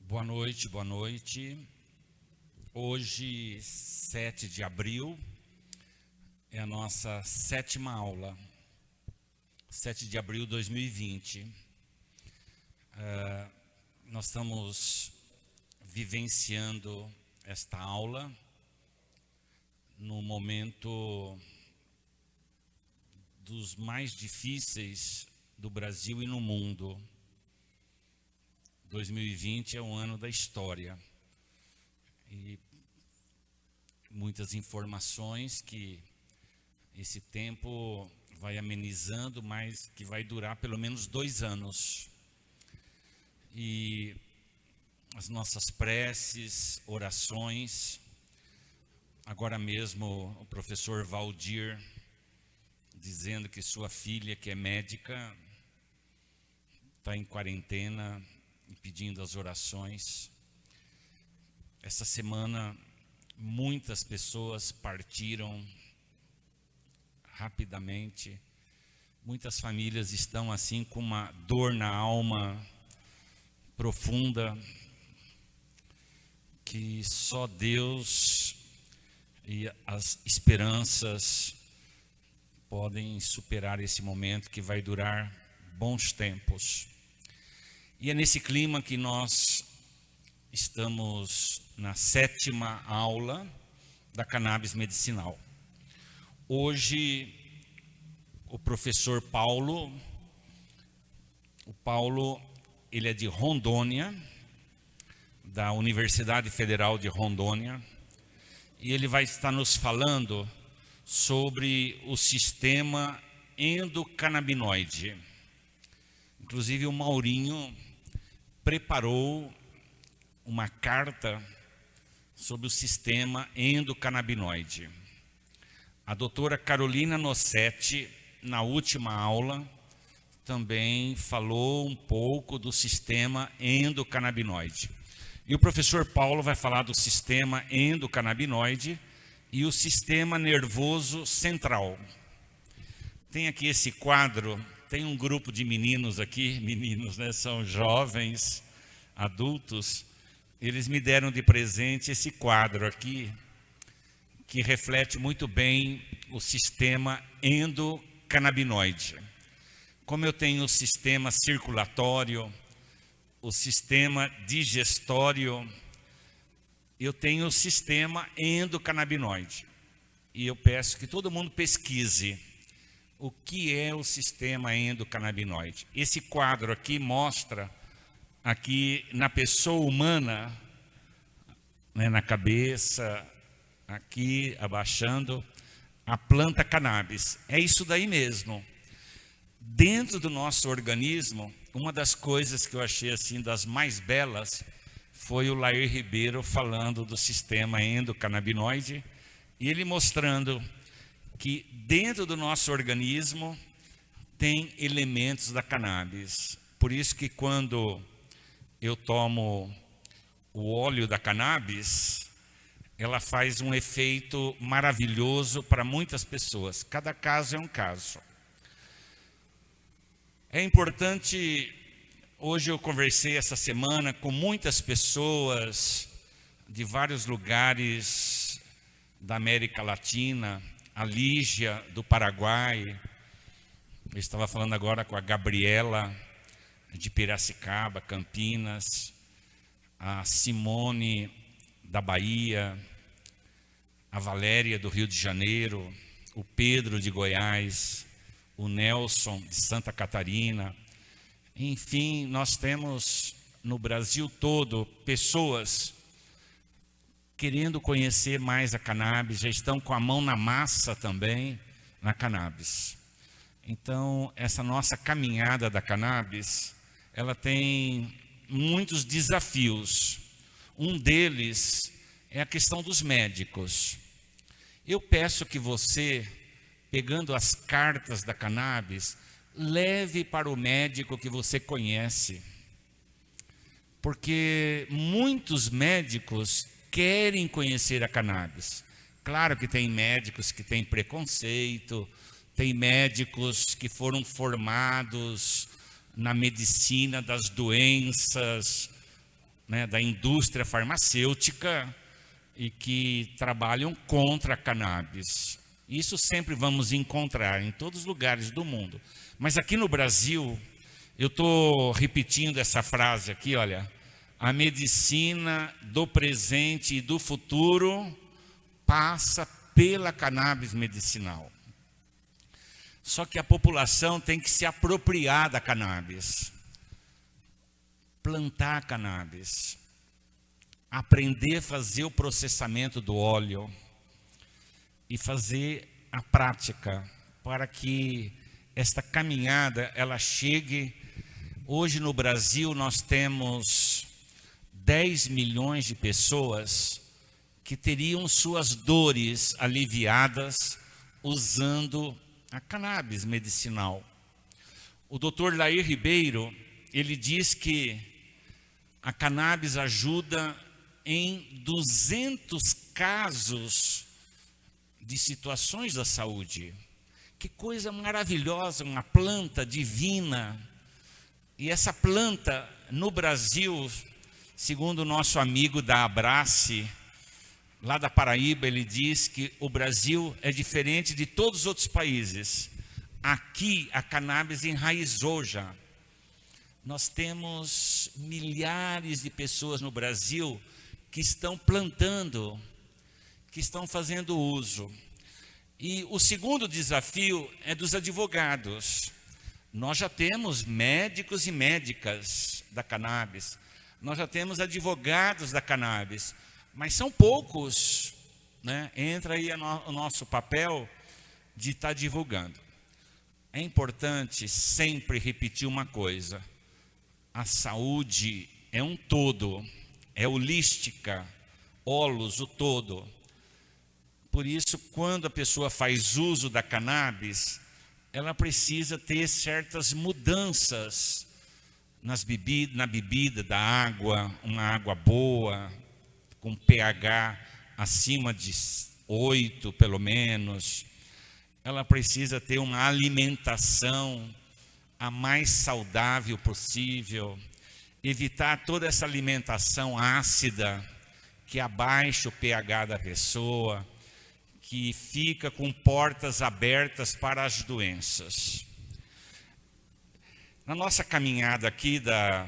Boa noite, boa noite. Hoje, 7 de abril, é a nossa 7ª aula. 7 de abril de 2020. Nós estamos vivenciando esta aula no momento dos mais difíceis do Brasil e no mundo. 2020 é um ano da história e muitas informações que esse tempo vai amenizando, mas que vai durar pelo menos 2 anos. E as nossas preces, orações, agora mesmo o professor Valdir dizendo que sua filha, que é médica, está em quarentena, e pedindo as orações. Essa semana, muitas pessoas partiram rapidamente. Muitas famílias estão assim com uma dor na alma profunda, que só Deus e as esperanças podem superar esse momento que vai durar bons tempos. E é nesse clima que nós estamos na 7ª aula da cannabis medicinal. Hoje, o professor Paulo, ele é de Rondônia, da Universidade Federal de Rondônia, e ele vai estar nos falando sobre o sistema endocannabinoide. Inclusive o Maurinho preparou uma carta sobre o sistema endocannabinoide. A doutora Carolina Nossetti, na última aula, também falou um pouco do sistema endocannabinoide. E o professor Paulo vai falar do sistema endocannabinoide e o sistema nervoso central. Tem aqui esse quadro. Tem um grupo de meninos aqui, são jovens, adultos. Eles me deram de presente esse quadro aqui, que reflete muito bem o sistema endocannabinoide. Como eu tenho o sistema circulatório, o sistema digestório, eu tenho o sistema endocannabinoide. E eu peço que todo mundo pesquise o que é o sistema endocannabinoide. Esse quadro aqui mostra, aqui na pessoa humana, na cabeça, aqui abaixando, a planta cannabis. É isso daí mesmo. Dentro do nosso organismo, uma das coisas que eu achei assim das mais belas foi o Lair Ribeiro falando do sistema endocannabinoide e ele mostrando que dentro do nosso organismo tem elementos da cannabis. Por isso que quando eu tomo o óleo da cannabis, ela faz um efeito maravilhoso para muitas pessoas. Cada caso é um caso. É importante, hoje eu conversei essa semana com muitas pessoas de vários lugares da América Latina, a Lígia, do Paraguai. Eu estava falando agora com a Gabriela, de Piracicaba, Campinas, a Simone, da Bahia, a Valéria, do Rio de Janeiro, o Pedro, de Goiás, o Nelson, de Santa Catarina. Enfim, nós temos no Brasil todo pessoas querendo conhecer mais a cannabis, já estão com a mão na massa também na cannabis. Então, essa nossa caminhada da cannabis, ela tem muitos desafios. Um deles é a questão dos médicos. Eu peço que você, pegando as cartas da cannabis, leve para o médico que você conhece. Porque muitos médicos querem conhecer a cannabis. Claro que tem médicos que têm preconceito, tem médicos que foram formados na medicina das doenças né, da indústria farmacêutica e que trabalham contra a cannabis. Isso sempre vamos encontrar em todos os lugares do mundo. Mas aqui no Brasil, eu estou repetindo essa frase aqui, olha. A medicina do presente e do futuro passa pela cannabis medicinal. Só que a população tem que se apropriar da cannabis. Plantar cannabis. Aprender a fazer o processamento do óleo. E fazer a prática para que esta caminhada ela chegue. Hoje no Brasil nós temos 10 milhões de pessoas que teriam suas dores aliviadas usando a cannabis medicinal. O Dr. Lair Ribeiro, ele diz que a cannabis ajuda em 200 casos de situações da saúde. Que coisa maravilhosa, uma planta divina. E essa planta, no Brasil, segundo o nosso amigo da Abrace, lá da Paraíba, ele diz que o Brasil é diferente de todos os outros países. Aqui, a cannabis enraizou já. Nós temos milhares de pessoas no Brasil que estão plantando, que estão fazendo uso. E o segundo desafio é dos advogados. Nós já temos médicos e médicas da cannabis. Nós já temos advogados da cannabis. Mas são poucos, né? Entra aí o nosso papel de estar divulgando. É importante sempre repetir uma coisa. A saúde é um todo. É holística. Holos, o todo. Por isso, quando a pessoa faz uso da cannabis, ela precisa ter certas mudanças na bebida da água, uma água boa, com pH acima de 8, pelo menos. Ela precisa ter uma alimentação a mais saudável possível, evitar toda essa alimentação ácida, que abaixa o pH da pessoa, que fica com portas abertas para as doenças. Na nossa caminhada aqui da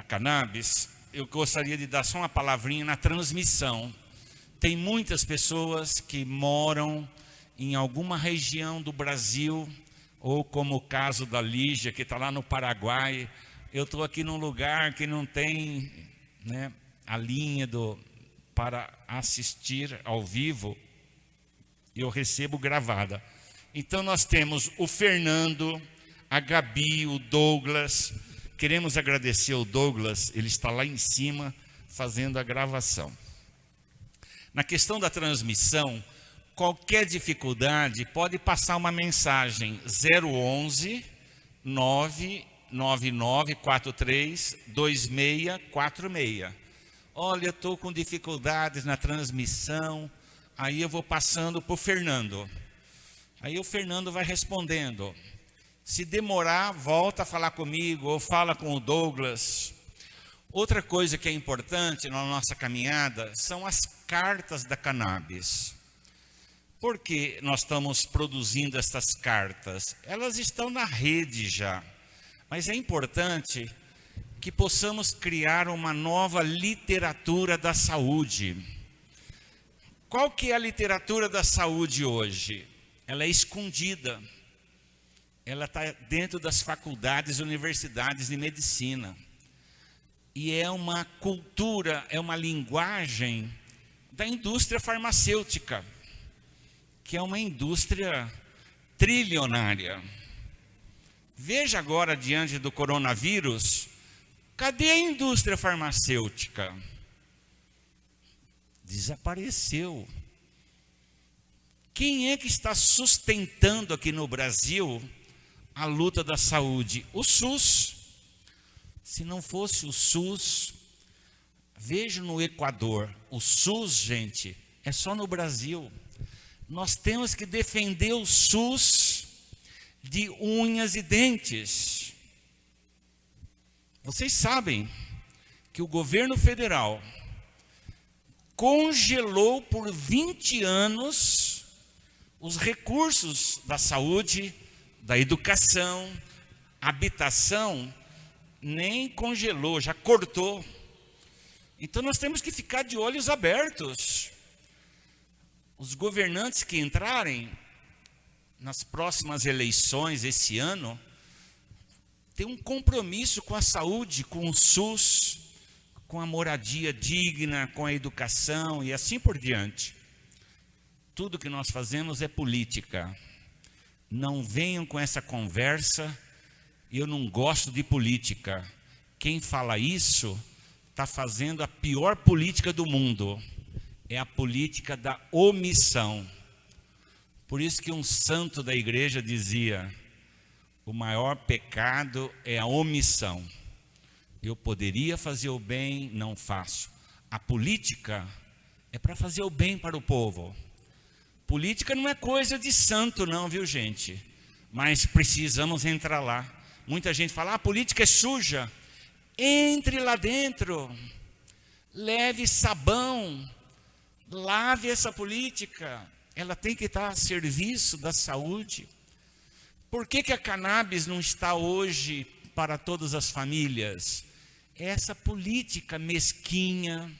cannabis, eu gostaria de dar só uma palavrinha na transmissão. Tem muitas pessoas que moram em alguma região do Brasil, ou como o caso da Lígia, que está lá no Paraguai. Eu estou aqui num lugar que não tem, né, a linha para assistir ao vivo. Eu recebo gravada. Então nós temos o Fernando, a Gabi, o Douglas. Queremos agradecer ao Douglas, ele está lá em cima fazendo a gravação. Na questão da transmissão, qualquer dificuldade pode passar uma mensagem 011 99943 2646. Olha, eu estou com dificuldades na transmissão. Aí eu vou passando para o Fernando. Aí o Fernando vai respondendo. Se demorar, volta a falar comigo ou fala com o Douglas. Outra coisa que é importante na nossa caminhada são as cartas da cannabis. Por que nós estamos produzindo estas cartas? Elas estão na rede já. Mas é importante que possamos criar uma nova literatura da saúde. Qual que é a literatura da saúde hoje? Ela é escondida. Ela está dentro das faculdades e universidades de medicina. E é uma cultura, é uma linguagem da indústria farmacêutica, que é uma indústria trilionária. Veja agora, diante do coronavírus, cadê a indústria farmacêutica? Desapareceu. Quem é que está sustentando aqui no Brasil a luta da saúde? O SUS. Se não fosse o SUS, veja no Equador, o SUS, gente, é só no Brasil. Nós temos que defender o SUS de unhas e dentes. Vocês sabem que que o governo federal congelou por 20 anos os recursos da saúde, da educação, habitação, nem congelou, já cortou. Então nós temos que ficar de olhos abertos. Os governantes que entrarem nas próximas eleições esse ano têm um compromisso com a saúde, com o SUS, com a moradia digna, com a educação e assim por diante. Tudo que nós fazemos é política. Não venham com essa conversa, eu não gosto de política. Quem fala isso está fazendo a pior política do mundo. É a política da omissão. Por isso que um santo da igreja dizia: o maior pecado é a omissão. Eu poderia fazer o bem, não faço. A política é para fazer o bem para o povo. Política não é coisa de santo não, viu gente? Mas precisamos entrar lá. Muita gente fala, a política é suja. Entre lá dentro. Leve sabão. Lave essa política. Ela tem que estar a serviço da saúde. Por que a cannabis não está hoje para todas as famílias? Essa política mesquinha,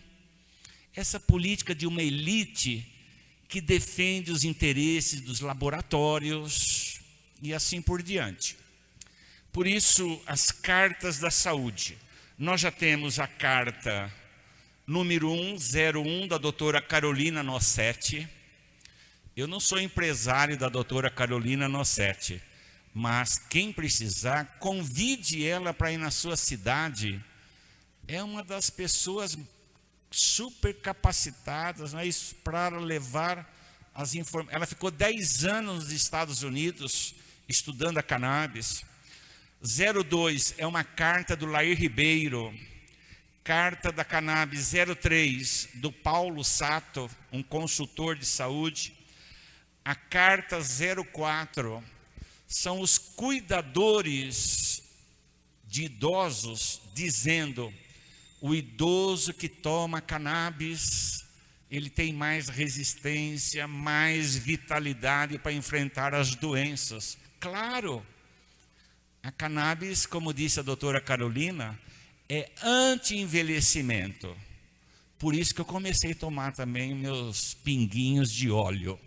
essa política de uma elite que defende os interesses dos laboratórios e assim por diante. Por isso, as cartas da saúde. Nós já temos a carta número 101 da doutora Carolina Nossetti. Eu não sou empresário da doutora Carolina Nossetti, mas quem precisar, convide ela para ir na sua cidade. É uma das pessoas super capacitadas, né, para levar as informações. Ela ficou 10 anos nos Estados Unidos estudando a cannabis. 02 é uma carta do Lair Ribeiro. Carta da cannabis 03 do Paulo Sato, um consultor de saúde. A carta 04 são os cuidadores de idosos dizendo: o idoso que toma cannabis, ele tem mais resistência, mais vitalidade para enfrentar as doenças. Claro, a cannabis, como disse a doutora Carolina, é anti-envelhecimento. Por isso que eu comecei a tomar também meus pinguinhos de óleo.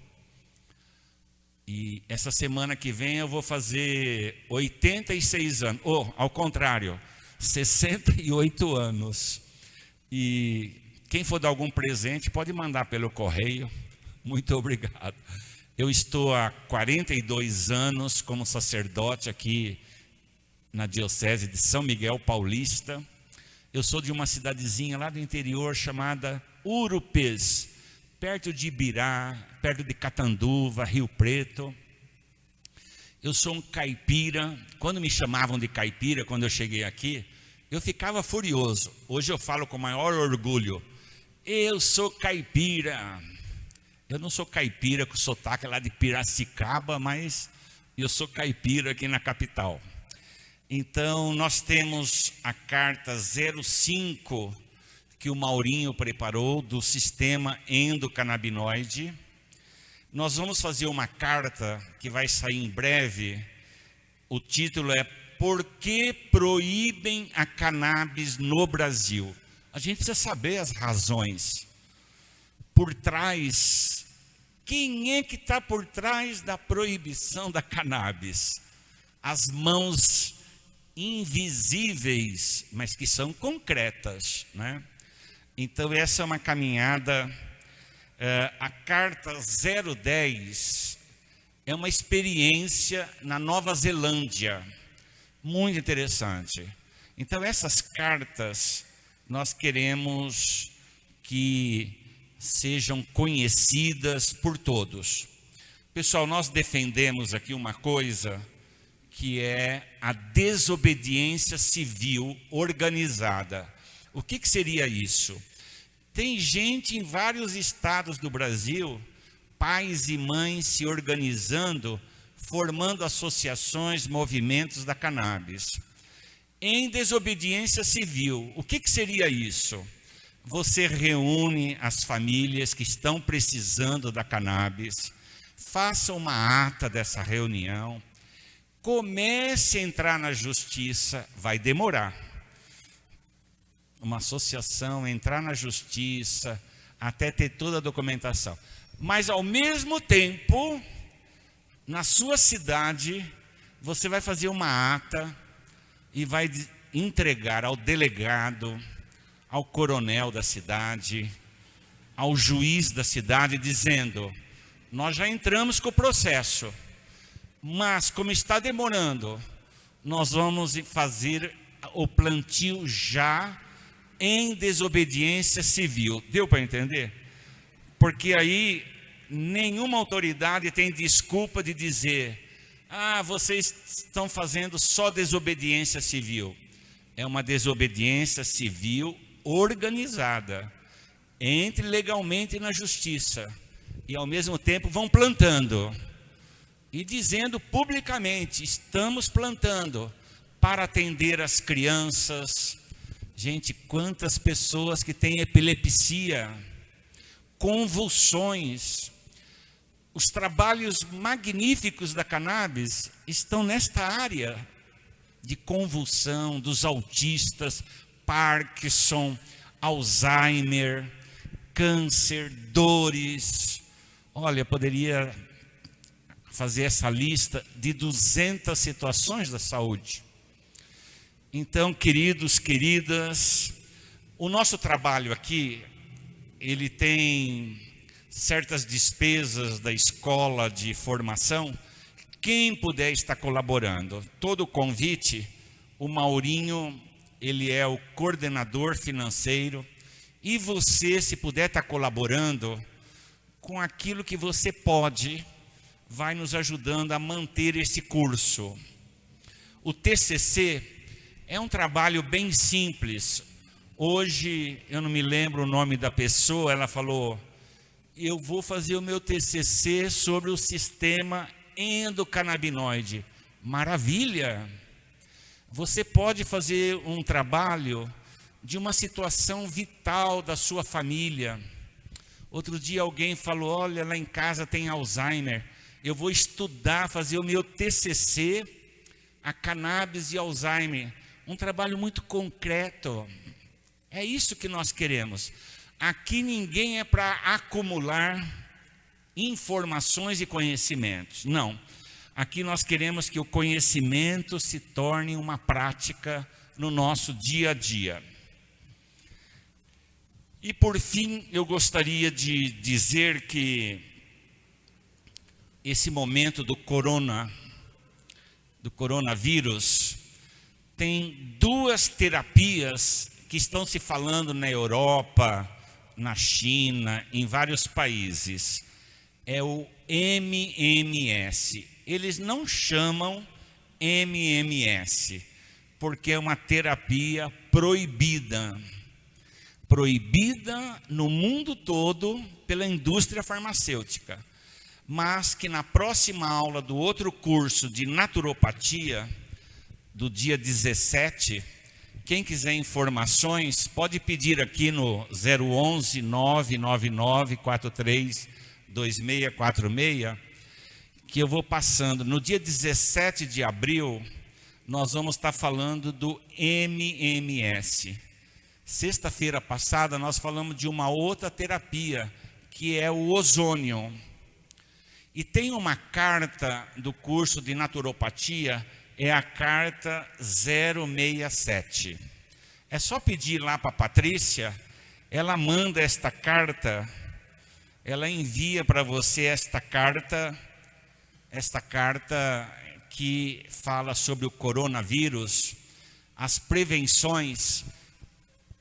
E essa semana que vem eu vou fazer 86 anos, ou ao contrário, 68 anos. E quem for dar algum presente pode mandar pelo correio. Muito obrigado. Eu estou há 42 anos como sacerdote aqui na Diocese de São Miguel Paulista. Eu sou de uma cidadezinha lá do interior chamada Urupês, perto de Ibirá, perto de Catanduva, Rio Preto. Eu sou um caipira. Quando me chamavam de caipira, quando eu cheguei aqui, eu ficava furioso. Hoje eu falo com maior orgulho: eu sou caipira. Eu não sou caipira com sotaque lá de Piracicaba, mas eu sou caipira aqui na capital. Então nós temos a carta 05 que o Maurinho preparou do sistema endocannabinoide. Nós vamos fazer uma carta que vai sair em breve. O título é: por que proíbem a cannabis no Brasil? A gente precisa saber as razões por trás. Quem é que está por trás da proibição da cannabis? As mãos invisíveis, mas que são concretas, né? Então essa é uma caminhada. A carta 010 é uma experiência na Nova Zelândia, muito interessante. Então essas cartas nós queremos que sejam conhecidas por todos. Pessoal, nós defendemos aqui uma coisa que é a desobediência civil organizada. O que seria isso? Tem gente em vários estados do Brasil, pais e mães se organizando, formando associações, movimentos da cannabis. em desobediência civil. O que seria isso? Você reúne as famílias que estão precisando da cannabis, faça uma ata dessa reunião, comece a entrar na justiça, vai demorar. Uma associação, entrar na justiça, até ter toda a documentação. Mas ao mesmo tempo, na sua cidade, você vai fazer uma ata e vai entregar ao delegado, ao coronel da cidade, ao juiz da cidade, dizendo: nós já entramos com o processo, mas como está demorando, nós vamos fazer o plantio já em desobediência civil. Deu para entender? Porque aí nenhuma autoridade tem desculpa de dizer: vocês estão fazendo só desobediência civil. É uma desobediência civil organizada. Entre legalmente na justiça e ao mesmo tempo vão plantando e dizendo publicamente: estamos plantando para atender as crianças. Gente, quantas pessoas que têm epilepsia, convulsões. Os trabalhos magníficos da cannabis estão nesta área de convulsão, dos autistas, Parkinson, Alzheimer, câncer, dores. Olha, poderia fazer essa lista de 200 situações da saúde. Então, queridos, queridas, o nosso trabalho aqui, ele tem certas despesas da escola de formação. Quem puder estar colaborando, todo o convite, o Maurinho, ele é o coordenador financeiro, e você, se puder estar colaborando com aquilo que você pode, vai nos ajudando a manter esse curso. O TCC é um trabalho bem simples. Hoje, eu não me lembro o nome da pessoa, ela falou: eu vou fazer o meu TCC sobre o sistema endocannabinoide. Maravilha! Você pode fazer um trabalho de uma situação vital da sua família. Outro dia alguém falou: olha, lá em casa tem Alzheimer. Eu vou estudar, fazer o meu TCC, a cannabis e Alzheimer. Um trabalho muito concreto. É isso que nós queremos. Aqui ninguém é para acumular informações e conhecimentos. Não. Aqui nós queremos que o conhecimento se torne uma prática no nosso dia a dia. E por fim, eu gostaria de dizer que esse momento do coronavírus, tem duas terapias que estão se falando na Europa, na China, em vários países. É o MMS. Eles não chamam MMS, porque é uma terapia proibida. Proibida no mundo todo pela indústria farmacêutica. Mas que na próxima aula do outro curso de naturopatia, do dia 17, quem quiser informações, pode pedir aqui no 011 999 43 2646, que eu vou passando. No dia 17 de abril, nós vamos estar falando do MMS. Sexta-feira passada, nós falamos de uma outra terapia, que é o ozônio. E tem uma carta do curso de naturopatia, é a carta 067. É só pedir lá para a Patrícia, ela manda esta carta, ela envia para você esta carta que fala sobre o coronavírus, as prevenções,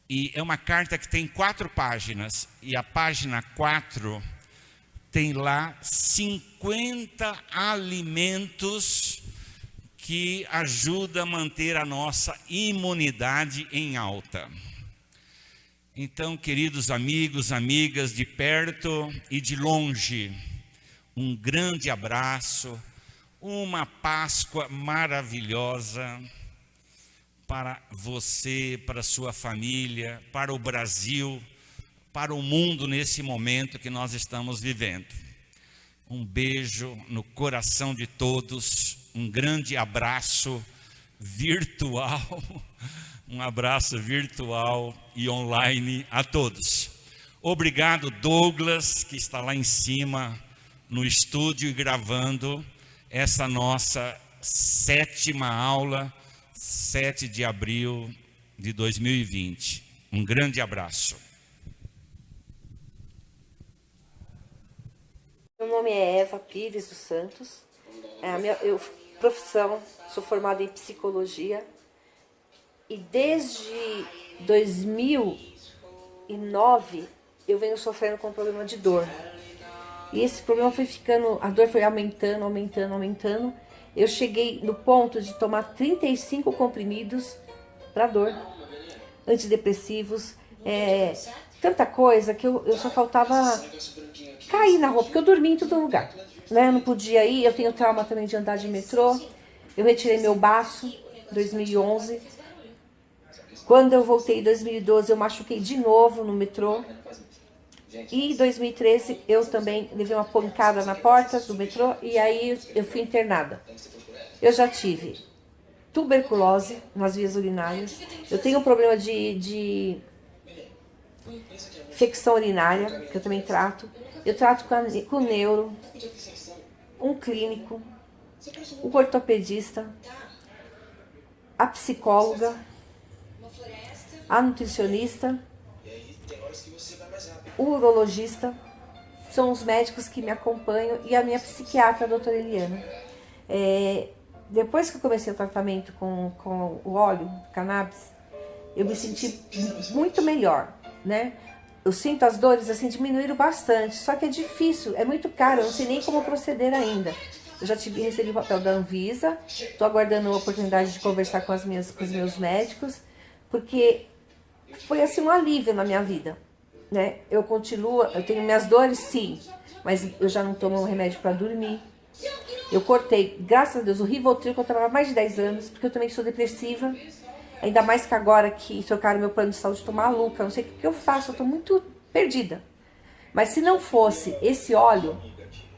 e é uma carta que tem 4 páginas, e a página 4 tem lá 50 alimentos que ajudam a manter a nossa imunidade em alta. Então, queridos amigos, amigas de perto e de longe, um grande abraço, uma Páscoa maravilhosa. para você, para a sua família, para o Brasil, para o mundo nesse momento que nós estamos vivendo. Um beijo no coração de todos, um grande abraço virtual, um abraço virtual e online a todos. Obrigado, Douglas, que está lá em cima no estúdio e gravando essa nossa 7ª aula, 7 de abril de 2020. Um grande abraço. Meu nome é Eva Pires dos Santos. Profissão, sou formada em psicologia e desde 2009 eu venho sofrendo com um problema de dor. E esse problema foi ficando, a dor foi aumentando. Eu cheguei no ponto de tomar 35 comprimidos para dor, antidepressivos, tanta coisa que eu só faltava cair na rua, porque eu dormia em todo lugar, né? Eu não podia ir, eu tenho trauma também de andar de metrô. Eu retirei meu baço em 2011. Quando eu voltei em 2012, eu machuquei de novo no metrô. E em 2013, eu também levei uma pancada na porta do metrô e aí eu fui internada. Eu já tive tuberculose nas vias urinárias. Eu tenho um problema de infecção urinária, que eu também trato. Eu trato com o neuro, um clínico, o ortopedista, a psicóloga, a nutricionista, o urologista. São os médicos que me acompanham e a minha psiquiatra, a doutora Eliana. Depois que eu comecei o tratamento com o óleo, cannabis, eu me senti muito melhor, né? Eu sinto as dores assim diminuíram bastante, só que é difícil, é muito caro, eu não sei nem como proceder ainda. Eu já recebi o papel da Anvisa, estou aguardando a oportunidade de conversar com os meus médicos, porque foi assim um alívio na minha vida, né? Eu tenho minhas dores sim, mas eu já não tomo um remédio para dormir. Eu cortei, graças a Deus, o Rivotril que eu tomava há mais de 10 anos, porque eu também sou depressiva. Ainda mais que agora que trocaram meu plano de saúde, estou maluca, não sei o que eu faço, eu estou muito perdida. Mas se não fosse esse óleo,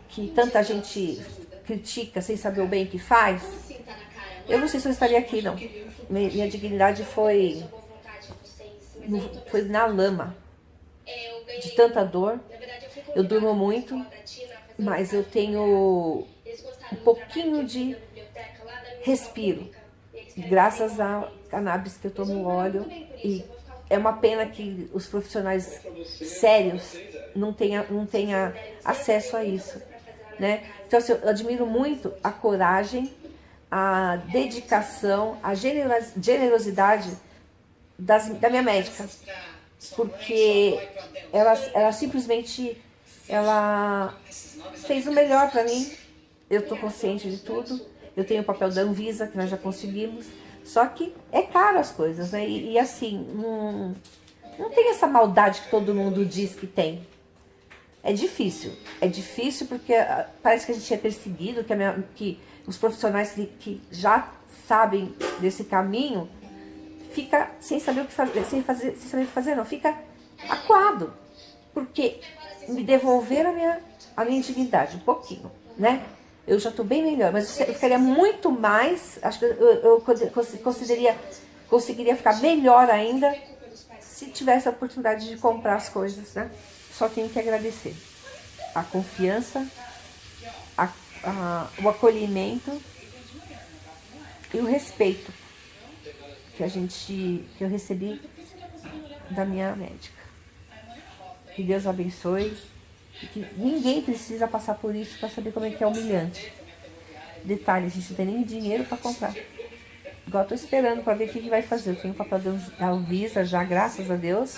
que tanta gente critica sem saber o bem que faz, eu não sei se eu estaria aqui, não. Minha dignidade foi na lama, de tanta dor. Eu durmo muito, mas eu tenho um pouquinho de respiro, graças a cannabis que eu tomo óleo. E é uma pena que os profissionais sérios não tenha acesso a isso, né? Então assim, eu admiro muito a coragem, a dedicação, a generosidade da minha médica, porque ela simplesmente fez o melhor para mim. Eu estou consciente de tudo. Eu tenho o papel da Anvisa, que nós já conseguimos. Só que é caro as coisas, né? E assim, não tem essa maldade que todo mundo diz que tem. É difícil porque parece que a gente é perseguido, que os profissionais que já sabem desse caminho fica sem saber o que fazer, sem saber o que fazer, não, fica acuado, porque me devolveram a minha dignidade, um pouquinho, né? Eu já estou bem melhor, mas eu ficaria muito mais, acho que eu conseguiria ficar melhor ainda se tivesse a oportunidade de comprar as coisas, né? Só tenho que agradecer a confiança, o acolhimento e o respeito que eu recebi da minha médica. Que Deus abençoe. E que ninguém precisa passar por isso para saber como é que é humilhante. Detalhe, a gente não tem nem dinheiro para comprar. Igual eu tô esperando para ver o que vai fazer. Eu tenho o papel da Anvisa já, graças a Deus.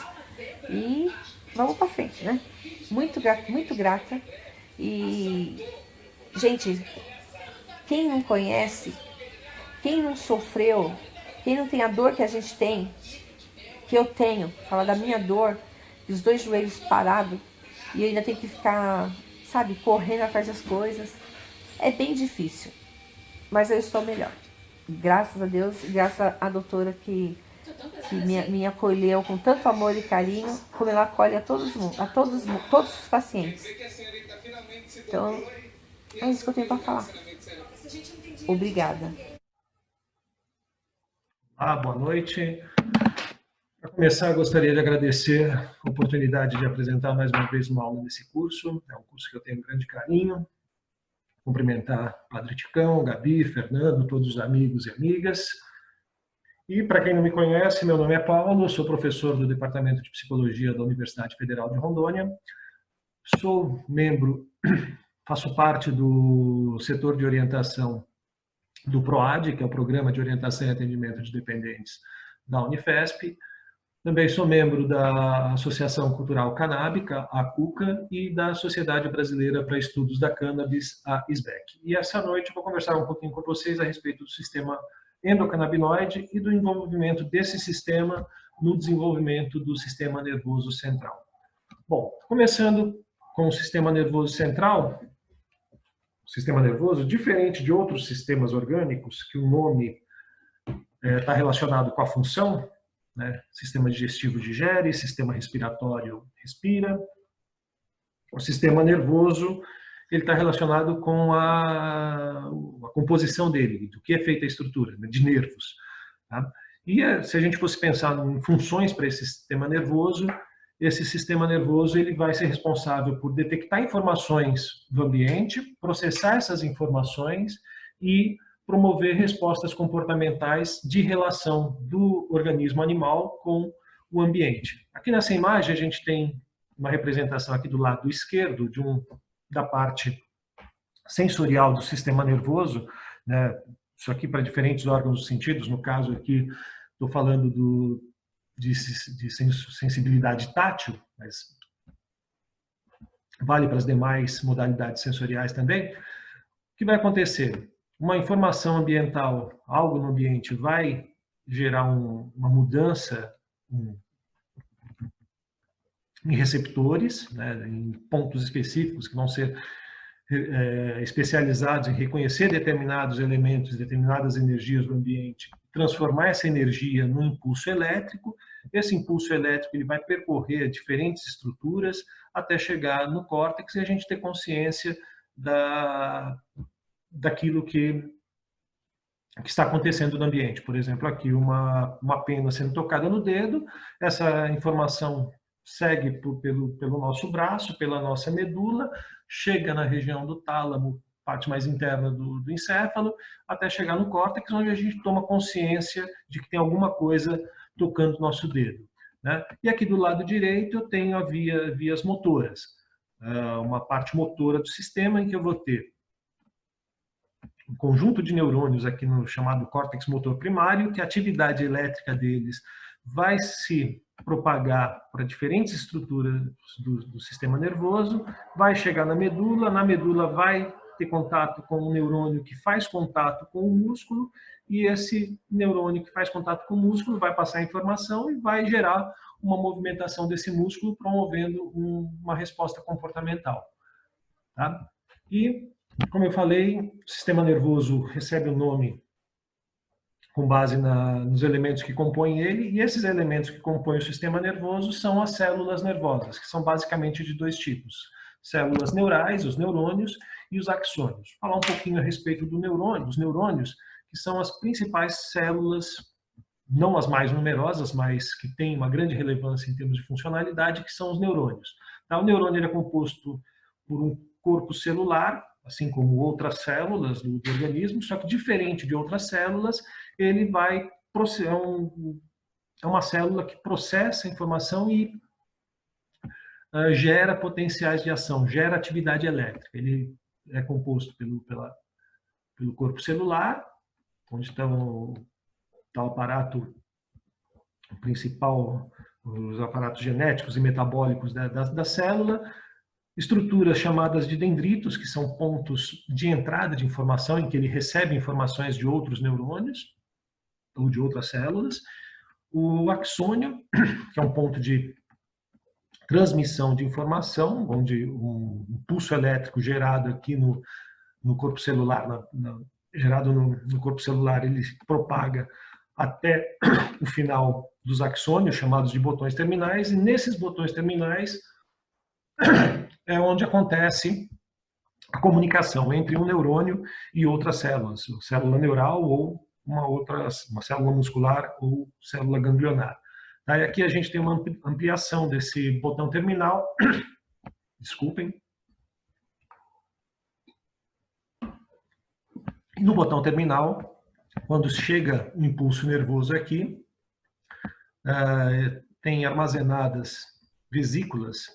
E vamos para frente, né? Muito grata. E, gente, quem não conhece, quem não sofreu, quem não tem a dor que a gente tem, que eu tenho, falar da minha dor, os 2 joelhos parados, e eu ainda tenho que ficar, sabe, correndo atrás das coisas. É bem difícil, mas eu estou melhor. Graças a Deus, graças à doutora que me acolheu com tanto amor e carinho, como ela acolhe a todos os pacientes. Então, é isso que eu tenho para falar. Obrigada. Boa noite. Para começar, gostaria de agradecer a oportunidade de apresentar mais uma vez uma aula desse curso. É um curso que eu tenho grande carinho. Cumprimentar o Padre Ticão, Gabi, Fernando, todos os amigos e amigas. E, para quem não me conhece, meu nome é Paulo, sou professor do Departamento de Psicologia da Universidade Federal de Rondônia. Sou membro, faço parte do setor de orientação do PROAD, que é o Programa de Orientação e Atendimento de Dependentes da Unifesp. Também sou membro da Associação Cultural Canábica, a CUCA, e da Sociedade Brasileira para Estudos da Cannabis, a SBEC. E essa noite eu vou conversar um pouquinho com vocês a respeito do sistema endocannabinoide e do envolvimento desse sistema no desenvolvimento do sistema nervoso central. Bom, começando com o sistema nervoso central, o sistema nervoso, diferente de outros sistemas orgânicos, que o nome está relacionado com a função, né? Sistema digestivo digere, sistema respiratório respira. O sistema nervoso ele está relacionado com a composição dele, do que é feita a estrutura, né? De nervos. Tá? E se a gente fosse pensar em funções para esse sistema nervoso ele vai ser responsável por detectar informações do ambiente, processar essas informações e promover respostas comportamentais de relação do organismo animal com o ambiente. Aqui nessa imagem a gente tem uma representação aqui do lado esquerdo da parte sensorial do sistema nervoso, né? Isso aqui para diferentes órgãos dos sentidos, no caso aqui estou falando de sensibilidade tátil, mas vale para as demais modalidades sensoriais também. O que vai acontecer? Uma informação ambiental, algo no ambiente, vai gerar uma mudança em receptores, né, em pontos específicos que vão ser especializados em reconhecer determinados elementos, determinadas energias do ambiente, transformar essa energia num impulso elétrico. Esse impulso elétrico ele vai percorrer diferentes estruturas até chegar no córtex e a gente ter consciência daquilo que está acontecendo no ambiente. Por exemplo, aqui uma pena sendo tocada no dedo, essa informação segue pelo nosso braço, pela nossa medula, chega na região do tálamo, parte mais interna do encéfalo, até chegar no córtex, onde a gente toma consciência de que tem alguma coisa tocando o nosso dedo. Né? E aqui do lado direito eu tenho vias motoras, uma parte motora do sistema em que eu vou ter um conjunto de neurônios aqui no chamado córtex motor primário, que a atividade elétrica deles vai se propagar para diferentes estruturas do sistema nervoso, vai chegar na medula vai ter contato com um neurônio que faz contato com o músculo, e esse neurônio que faz contato com o músculo vai passar a informação e vai gerar uma movimentação desse músculo, promovendo uma resposta comportamental. Tá? E, como eu falei, o sistema nervoso recebe o nome com base nos elementos que compõem ele, e esses elementos que compõem o sistema nervoso são as células nervosas, que são basicamente de dois tipos: células neurais, os neurônios, e os axônios. Vou falar um pouquinho a respeito dos neurônios, que são as principais células, não as mais numerosas, mas que têm uma grande relevância em termos de funcionalidade, que são os neurônios. Tá? O neurônio é composto por um corpo celular, assim como outras células do organismo, só que diferente de outras células, ele é uma célula que processa a informação e gera potenciais de ação, gera atividade elétrica. Ele é composto pelo corpo celular, onde está o aparato principal, os aparatos genéticos e metabólicos da célula, estruturas chamadas de dendritos, que são pontos de entrada de informação, em que ele recebe informações de outros neurônios ou de outras células. O axônio, que é um ponto de transmissão de informação, onde um pulso elétrico gerado aqui no corpo celular gerado no corpo celular, ele propaga até o final dos axônios, chamados de botões terminais, e nesses botões terminais é onde acontece a comunicação entre um neurônio e outras células, célula neural ou uma célula muscular ou célula ganglionar. Aí aqui a gente tem uma ampliação desse botão terminal. Desculpem. No botão terminal, quando chega o impulso nervoso aqui, tem armazenadas vesículas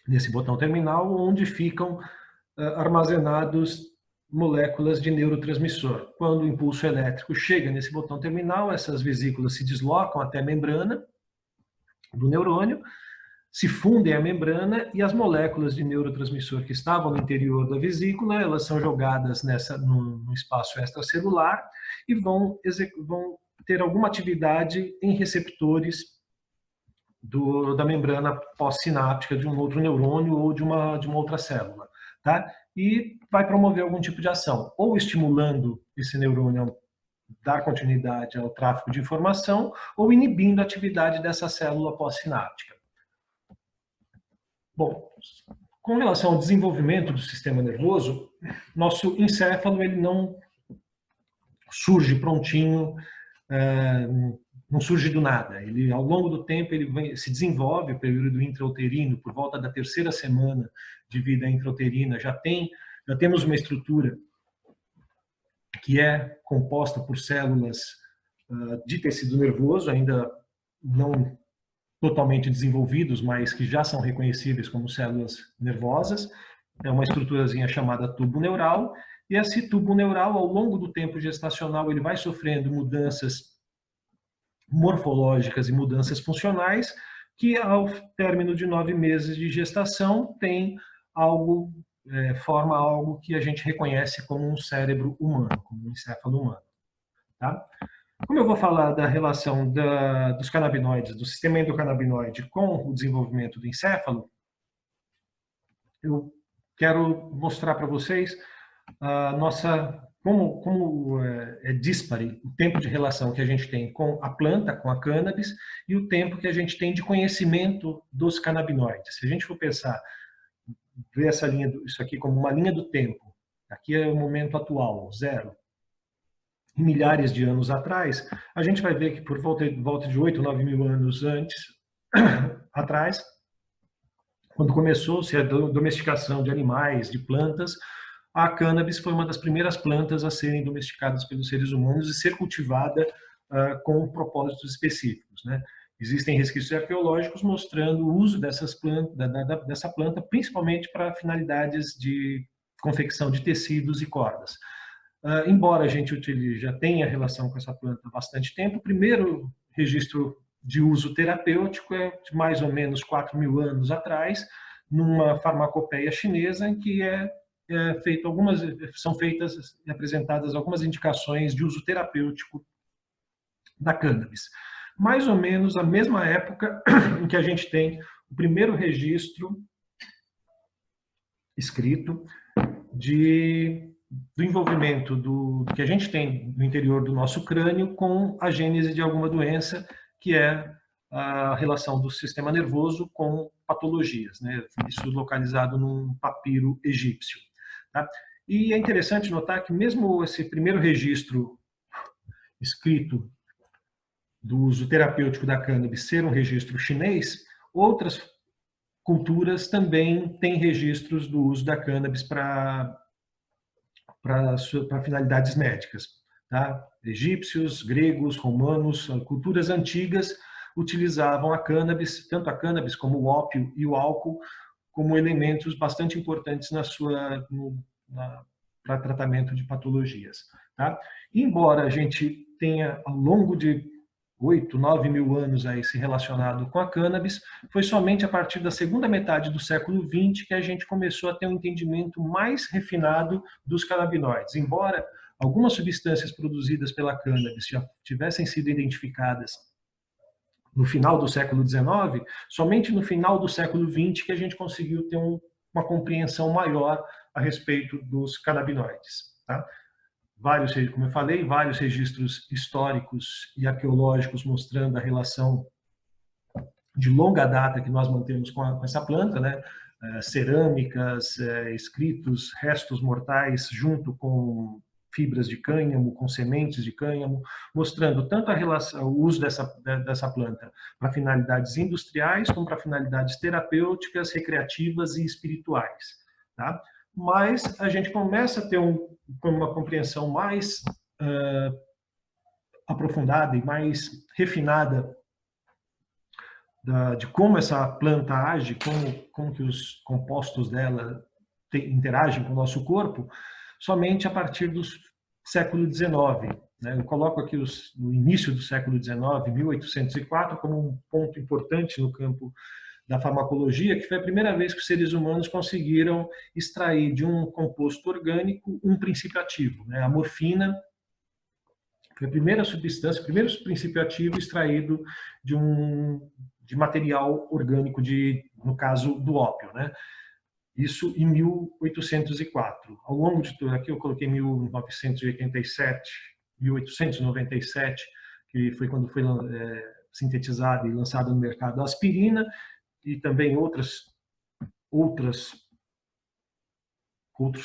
nesse botão terminal, onde ficam armazenados moléculas de neurotransmissor. Quando o impulso elétrico chega nesse botão terminal, essas vesículas se deslocam até a membrana do neurônio, se fundem à membrana e as moléculas de neurotransmissor que estavam no interior da vesícula, elas são jogadas no espaço extracelular e vão ter alguma atividade em receptores da membrana pós-sináptica de um outro neurônio ou de uma outra célula, tá? E vai promover algum tipo de ação, ou estimulando esse neurônio a dar continuidade ao tráfego de informação, ou inibindo a atividade dessa célula pós-sináptica. Bom, com relação ao desenvolvimento do sistema nervoso, nosso encéfalo ele não surge prontinho, não surge do nada. Ele, ao longo do tempo, ele se desenvolve, o período intrauterino, por volta da 3ª semana de vida intrauterina, já temos uma estrutura que é composta por células de tecido nervoso, ainda não totalmente desenvolvidos, mas que já são reconhecíveis como células nervosas. É uma estruturazinha chamada tubo neural, e esse tubo neural, ao longo do tempo gestacional, ele vai sofrendo mudanças morfológicas e mudanças funcionais, que ao término de 9 meses de gestação forma algo que a gente reconhece como um cérebro humano, como um encéfalo humano. Tá? Como eu vou falar da relação dos canabinoides, do sistema endocannabinoide com o desenvolvimento do encéfalo, eu quero mostrar para vocês como é díspare o tempo de relação que a gente tem com a planta, com a cannabis, e o tempo que a gente tem de conhecimento dos canabinoides. Se a gente for pensar, ver essa linha, isso aqui como uma linha do tempo, aqui é o momento atual, 0. Milhares de anos atrás, a gente vai ver que por volta de 8, 9 mil anos atrás, quando começou-se a domesticação de animais, de plantas, a cannabis foi uma das primeiras plantas a serem domesticadas pelos seres humanos e ser cultivada com propósitos específicos, né? Existem resquícios arqueológicos mostrando o uso dessa planta, principalmente para finalidades de confecção de tecidos e cordas. Embora a gente já tenha relação com essa planta há bastante tempo, o primeiro registro de uso terapêutico é de mais ou menos 4 mil anos atrás, numa farmacopeia chinesa, em que são feitas e apresentadas algumas indicações de uso terapêutico da cannabis. Mais ou menos a mesma época em que a gente tem o primeiro registro escrito do envolvimento do que a gente tem no interior do nosso crânio com a gênese de alguma doença, que é a relação do sistema nervoso com patologias, né? Isso localizado num papiro egípcio. Tá? E é interessante notar que mesmo esse primeiro registro escrito do uso terapêutico da cannabis ser um registro chinês, outras culturas também têm registros do uso da cannabis para finalidades médicas. Tá? Egípcios, gregos, romanos, culturas antigas utilizavam a cannabis, tanto a cannabis como o ópio e o álcool, como elementos bastante importantes para tratamento de patologias. Tá? Embora a gente tenha, ao longo de 8, 9 mil anos aí se relacionado com a cannabis, foi somente a partir da segunda metade do século XX que a gente começou a ter um entendimento mais refinado dos canabinoides. Embora algumas substâncias produzidas pela cannabis já tivessem sido identificadas no final do século XIX, somente no final do século XX que a gente conseguiu ter uma compreensão maior a respeito dos canabinoides. Tá? vários, como eu falei, vários registros históricos e arqueológicos mostrando a relação de longa data que nós mantemos com essa planta, né? Cerâmicas, escritos, restos mortais, junto com fibras de cânhamo, com sementes de cânhamo, mostrando tanto a relação, o uso dessa planta para finalidades industriais, como para finalidades terapêuticas, recreativas e espirituais. Tá? Mas a gente começa a ter uma compreensão mais aprofundada e mais refinada de como essa planta age, como que os compostos dela interagem com o nosso corpo, somente a partir do século XIX. Né? Eu coloco aqui no início do século XIX, 1804, como um ponto importante no campo da farmacologia, que foi a primeira vez que os seres humanos conseguiram extrair de um composto orgânico um princípio ativo. Né? A morfina foi a primeira substância, o primeiro princípio ativo extraído de material orgânico, no caso do ópio, né? Isso em 1804. Ao longo de tudo aqui eu coloquei 1987, 1897, que foi quando foi sintetizada e lançada no mercado a aspirina, e também outros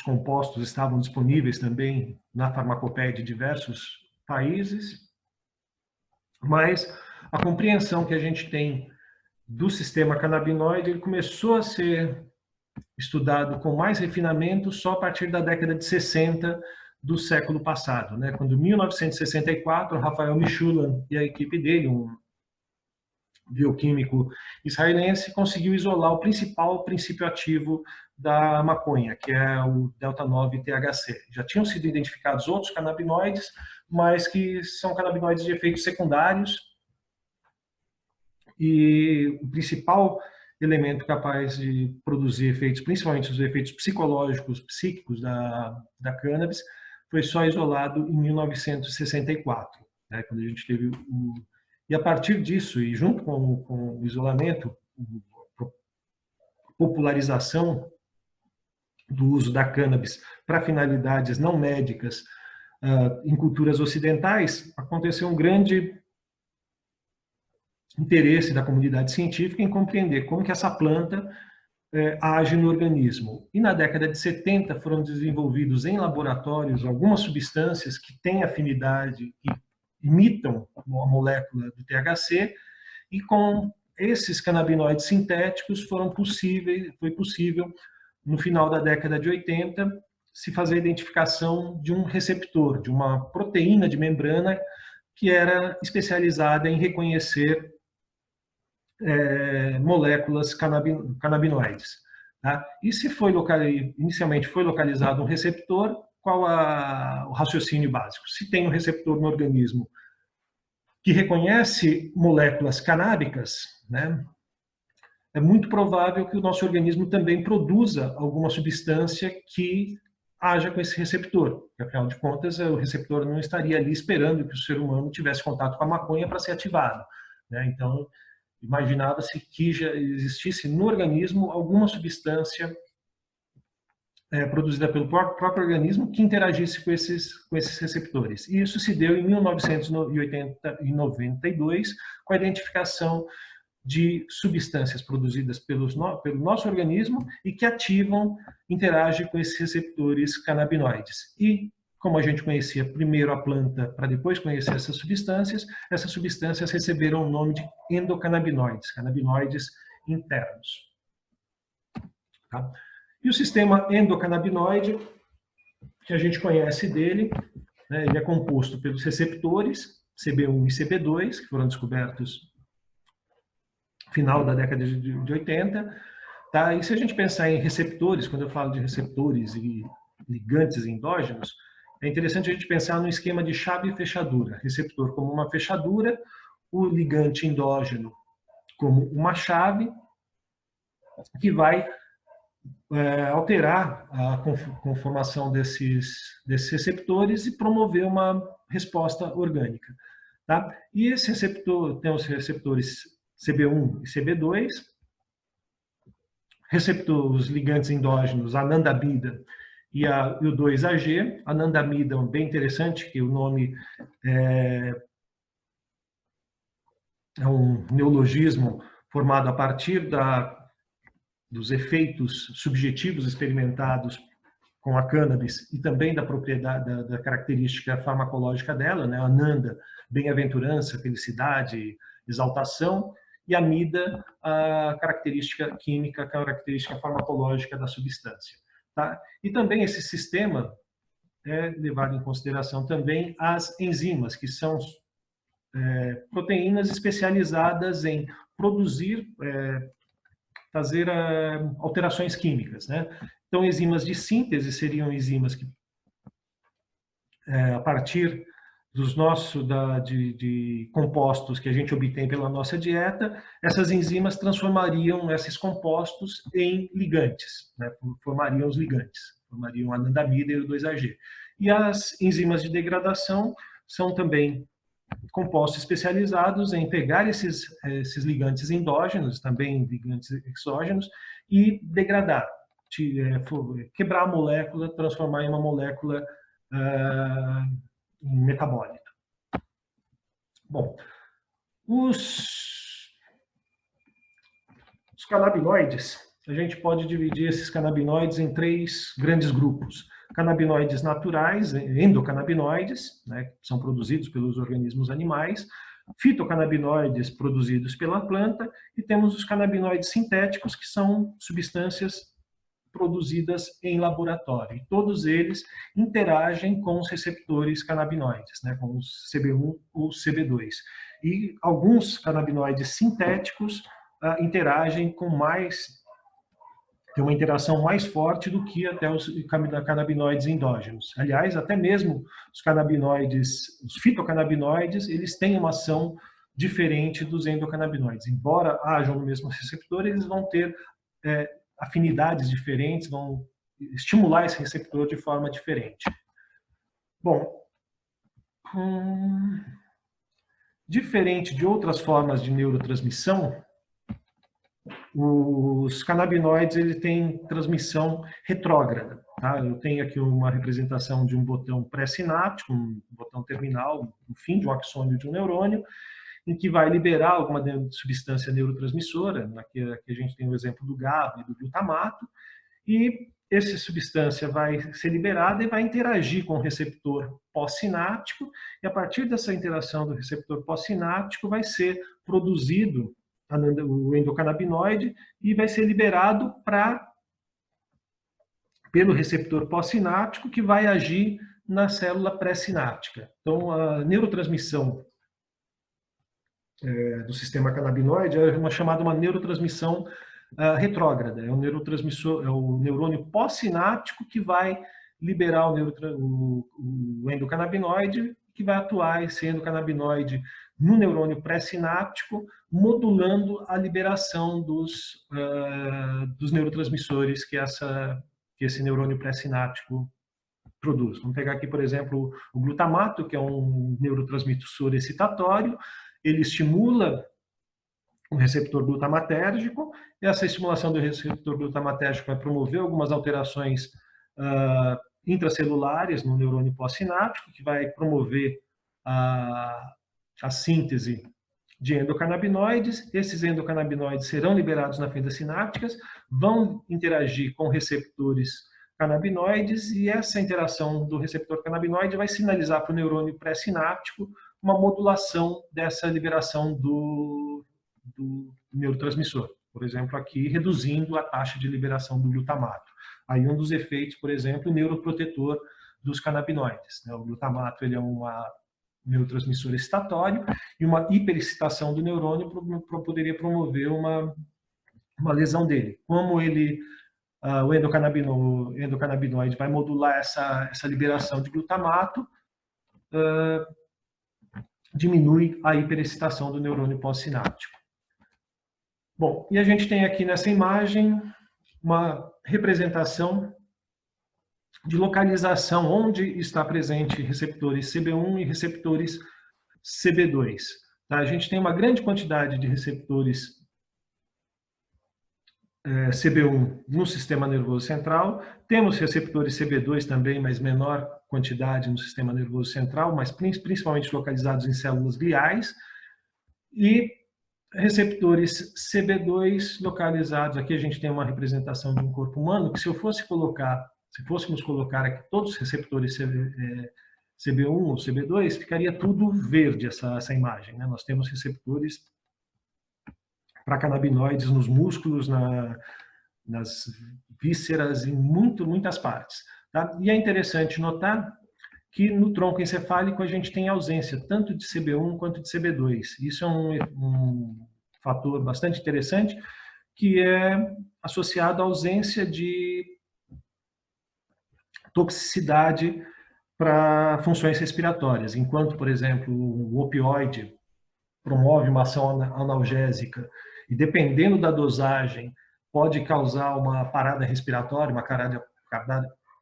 compostos estavam disponíveis também na farmacopeia de diversos países, mas a compreensão que a gente tem do sistema canabinoide ele começou a ser estudado com mais refinamento só a partir da década de 60 do século passado, né? Quando em 1964 Rafael Michulan e a equipe dele, um bioquímico israelense, conseguiu isolar o principal princípio ativo da maconha, que é o delta-9-THC. Já tinham sido identificados outros canabinoides, mas que são canabinoides de efeitos secundários, e o principal elemento capaz de produzir efeitos, principalmente os efeitos psicológicos, psíquicos da cannabis, foi só isolado em 1964, né, quando a gente teve E a partir disso, e junto com o isolamento, a popularização do uso da cannabis para finalidades não médicas em culturas ocidentais, aconteceu um grande interesse da comunidade científica em compreender como que essa planta age no organismo. E na década de 70 foram desenvolvidos em laboratórios algumas substâncias que têm afinidade, que imitam a molécula do THC, e com esses canabinoides sintéticos foi possível, no final da década de 80, se fazer a identificação de um receptor, de uma proteína de membrana que era especializada em reconhecer moléculas canabinoides. Tá? E inicialmente foi localizado um receptor, qual o raciocínio básico? Se tem um receptor no organismo que reconhece moléculas canábicas, né, é muito provável que o nosso organismo também produza alguma substância que haja com esse receptor. Porque, afinal de contas, o receptor não estaria ali esperando que o ser humano tivesse contato com a maconha para ser ativado. Né? Então, imaginava-se que já existisse no organismo alguma substância produzida pelo próprio organismo que interagisse com esses receptores. E isso se deu em 1992, com a identificação de substâncias produzidas pelo nosso organismo e que interagem com esses receptores canabinoides. E, como a gente conhecia primeiro a planta para depois conhecer essas substâncias receberam o nome de endocannabinoides, canabinoides internos. Tá? E o sistema endocannabinoide, que a gente conhece dele, né, ele é composto pelos receptores CB1 e CB2, que foram descobertos no final da década de 80. Tá? E se a gente pensar em receptores, quando eu falo de receptores e ligantes endógenos, é interessante a gente pensar no esquema de chave e fechadura. Receptor como uma fechadura, o ligante endógeno como uma chave, que vai alterar a conformação desses receptores e promover uma resposta orgânica. Tá? E esse receptor tem os receptores CB1 e CB2, os ligantes endógenos anandamida e o 2-AG. Anandamida, bem interessante, que o nome é um neologismo formado a partir dos efeitos subjetivos experimentados com a cannabis e também da propriedade, da característica farmacológica dela, né? Ananda, bem-aventurança, felicidade, exaltação, e amida, a característica química, a característica farmacológica da substância. Tá? E também esse sistema é levado em consideração também as enzimas, que são proteínas especializadas em produzir, fazer alterações químicas, né? Então, enzimas de síntese seriam enzimas que, a partir de compostos que a gente obtém pela nossa dieta, essas enzimas transformariam esses compostos em ligantes, né? Formariam os ligantes, formariam a anandamida e o 2-AG. E as enzimas de degradação são também compostos especializados em pegar esses ligantes endógenos, também ligantes exógenos, e degradar, quebrar a molécula, transformar em uma molécula em metabólito. Bom, os canabinoides, a gente pode dividir esses canabinoides em 3 grandes grupos. Canabinoides naturais, endocannabinoides, né, que são produzidos pelos organismos animais, fitocannabinoides produzidos pela planta, e temos os canabinoides sintéticos, que são substâncias produzidas em laboratório. E todos eles interagem com os receptores canabinoides, né, com os CB1 ou CB2. E alguns canabinoides sintéticos interagem com tem uma interação mais forte do que até os canabinoides endógenos. Aliás, até mesmo os canabinoides, os fitocannabinoides, eles têm uma ação diferente dos endocannabinoides. Embora hajam no mesmo receptor, eles vão ter afinidades diferentes, vão estimular esse receptor de forma diferente. Bom, diferente de outras formas de neurotransmissão, os canabinoides ele têm transmissão retrógrada. Tá? Eu tenho aqui uma representação de um botão pré-sináptico, um botão terminal, no fim de um axônio de um neurônio, em que vai liberar alguma substância neurotransmissora. Aqui a gente tem o exemplo do GABA e do glutamato, e essa substância vai ser liberada e vai interagir com o receptor pós-sináptico, e a partir dessa interação do receptor pós-sináptico vai ser produzido o endocannabinoide e vai ser liberado pelo receptor pós-sináptico, que vai agir na célula pré-sináptica. Então, a neurotransmissão do sistema canabinoide é chamada uma neurotransmissão retrógrada. É um neurotransmissor, é o neurônio pós-sináptico que vai liberar o endocannabinoide, que vai atuar esse endocannabinoide no neurônio pré-sináptico, modulando a liberação dos neurotransmissores que esse neurônio pré-sináptico produz. Vamos pegar aqui, por exemplo, o glutamato, que é um neurotransmissor excitatório. Ele estimula o receptor glutamatérgico, e essa estimulação do receptor glutamatérgico vai promover algumas alterações intracelulares no neurônio pós-sináptico, que vai promover a síntese de endocannabinoides. Esses endocannabinoides serão liberados nas fendas sinápticas, vão interagir com receptores canabinoides, e essa interação do receptor canabinoide vai sinalizar para o neurônio pré-sináptico uma modulação dessa liberação do neurotransmissor. Por exemplo, aqui reduzindo a taxa de liberação do glutamato. Aí um dos efeitos, por exemplo, o neuroprotetor dos canabinoides. O glutamato ele é um neurotransmissor excitatório, e uma hiperexcitação do neurônio poderia promover uma lesão dele. Como o endocannabinoide vai modular essa liberação de glutamato, diminui a hiperexcitação do neurônio pós-sináptico. Bom, e a gente tem aqui nessa imagem uma representação de localização onde está presente receptores CB1 e receptores CB2. Tá? A gente tem uma grande quantidade de receptores CB1 no sistema nervoso central, temos receptores CB2 também, mas menor quantidade no sistema nervoso central, mas principalmente localizados em células gliais, e receptores CB2 localizados, aqui a gente tem uma representação de um corpo humano, que se fôssemos colocar aqui todos os receptores CB1 ou CB2, ficaria tudo verde essa imagem, né? Nós temos receptores para canabinoides nos músculos, nas vísceras, em muitas partes. Tá? E é interessante notar que no tronco encefálico a gente tem ausência tanto de CB1 quanto de CB2. Isso é um fator bastante interessante, que é associado à ausência de toxicidade para funções respiratórias. Enquanto, por exemplo, o opioide promove uma ação analgésica e, dependendo da dosagem, pode causar uma parada respiratória, uma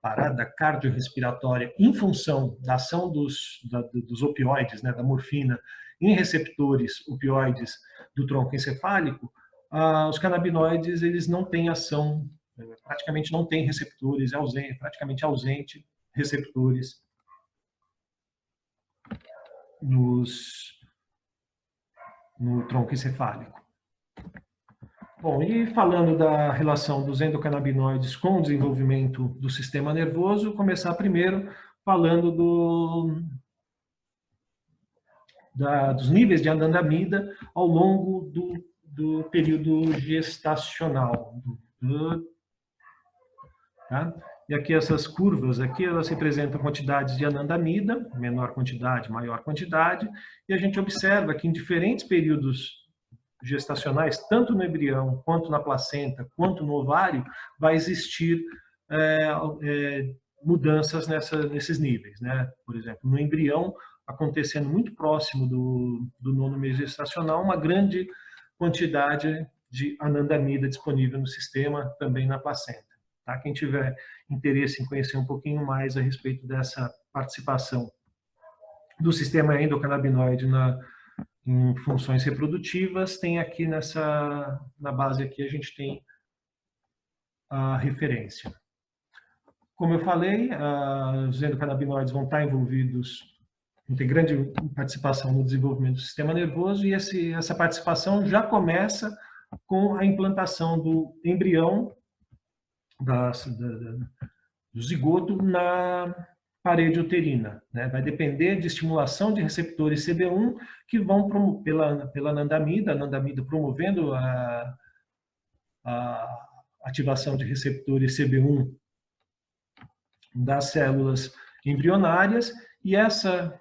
parada cardiorrespiratória em função da ação dos opioides, né, da morfina, em receptores opioides do tronco encefálico. Os canabinoides, eles não têm ação, praticamente não têm receptores, praticamente ausente receptores no tronco encefálico. Bom, e falando da relação dos endocannabinoides com o desenvolvimento do sistema nervoso, começar primeiro falando dos níveis de anandamida ao longo do período gestacional. Tá? E aqui essas curvas, aqui elas representam quantidades de anandamida, menor quantidade, maior quantidade, e a gente observa que em diferentes períodos gestacionais, tanto no embrião, quanto na placenta, quanto no ovário, vai existir mudanças nesses níveis, né? Por exemplo, no embrião, acontecendo muito próximo do nono mês gestacional, uma grande quantidade de anandamida disponível no sistema, também na placenta. Tá? Quem tiver interesse em conhecer um pouquinho mais a respeito dessa participação do sistema endocannabinoide em funções reprodutivas, tem aqui na base aqui a gente tem a referência. Como eu falei, os endocannabinoides vão estar envolvidos, tem grande participação no desenvolvimento do sistema nervoso, e essa participação já começa com a implantação do embrião, do zigoto na parede uterina, né? Vai depender de estimulação de receptores CB1 que vão pela anandamida, promovendo a ativação de receptores CB1 das células embrionárias, e essa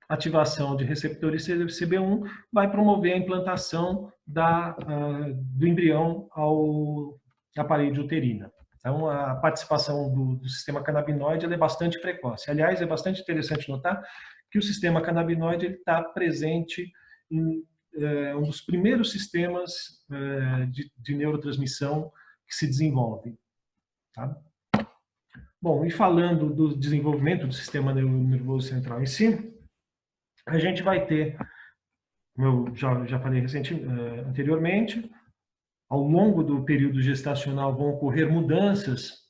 ativação de receptores CB1 vai promover a implantação do embrião à parede uterina. Então, a participação do sistema canabinoide é bastante precoce. Aliás, é bastante interessante notar que o sistema canabinoide está presente em um dos primeiros sistemas de neurotransmissão que se desenvolvem. Tá? Bom, e falando do desenvolvimento do sistema nervoso central em si, a gente vai ter, como eu já falei anteriormente, ao longo do período gestacional vão ocorrer mudanças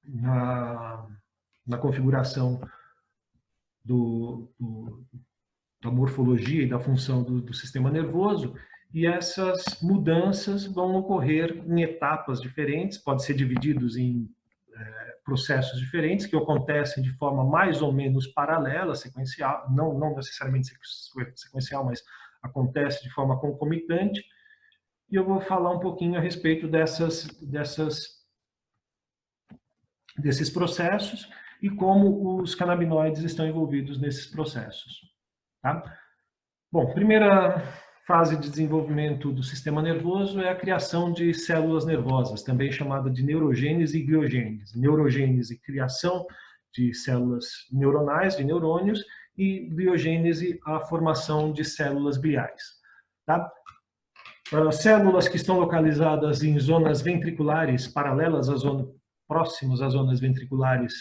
na configuração da morfologia e da função do sistema nervoso, e essas mudanças vão ocorrer em etapas diferentes, pode ser divididos em processos diferentes, que acontecem de forma mais ou menos paralela, sequencial, não necessariamente sequencial, mas acontece de forma concomitante. E eu vou falar um pouquinho a respeito desses processos e como os canabinoides estão envolvidos nesses processos. Tá? Bom, primeira fase de desenvolvimento do sistema nervoso é a criação de células nervosas, também chamada de neurogênese e gliogênese. Neurogênese, criação de células neuronais, de neurônios, e gliogênese, a formação de células gliais. Tá? Células que estão localizadas em zonas ventriculares paralelas próximas às zonas ventriculares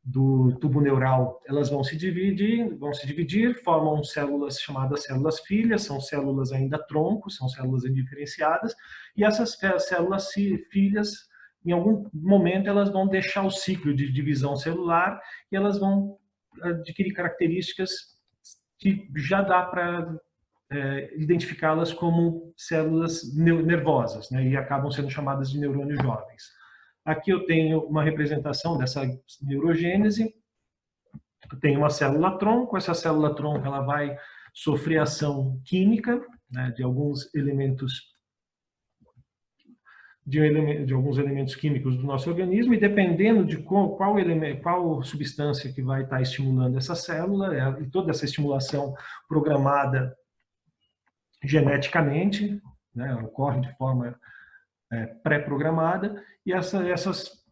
do tubo neural, elas vão se dividir, formam células chamadas células filhas, são células ainda tronco, são células indiferenciadas, e essas células filhas, em algum momento, elas vão deixar o ciclo de divisão celular e elas vão adquirir características que já dá para identificá-las como células nervosas, né, e acabam sendo chamadas de neurônios jovens. Aqui eu tenho uma representação dessa neurogênese. Eu tenho uma célula-tronco. Essa célula-tronco ela vai sofrer ação química, né, de alguns elementos alguns elementos químicos do nosso organismo, e dependendo de qual substância que vai estar estimulando essa célula, e toda essa estimulação programada geneticamente, né, ocorre de forma pré-programada, e essas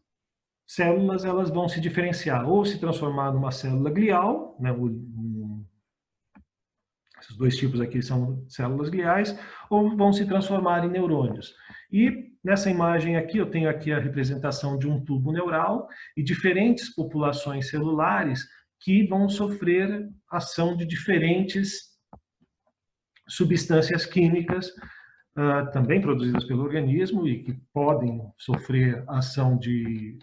células elas vão se diferenciar, ou se transformar numa célula glial, né, esses dois tipos aqui são células gliais, ou vão se transformar em neurônios. E nessa imagem aqui, eu tenho aqui a representação de um tubo neural e diferentes populações celulares que vão sofrer ação de diferentes substâncias químicas também produzidas pelo organismo e que podem sofrer ação de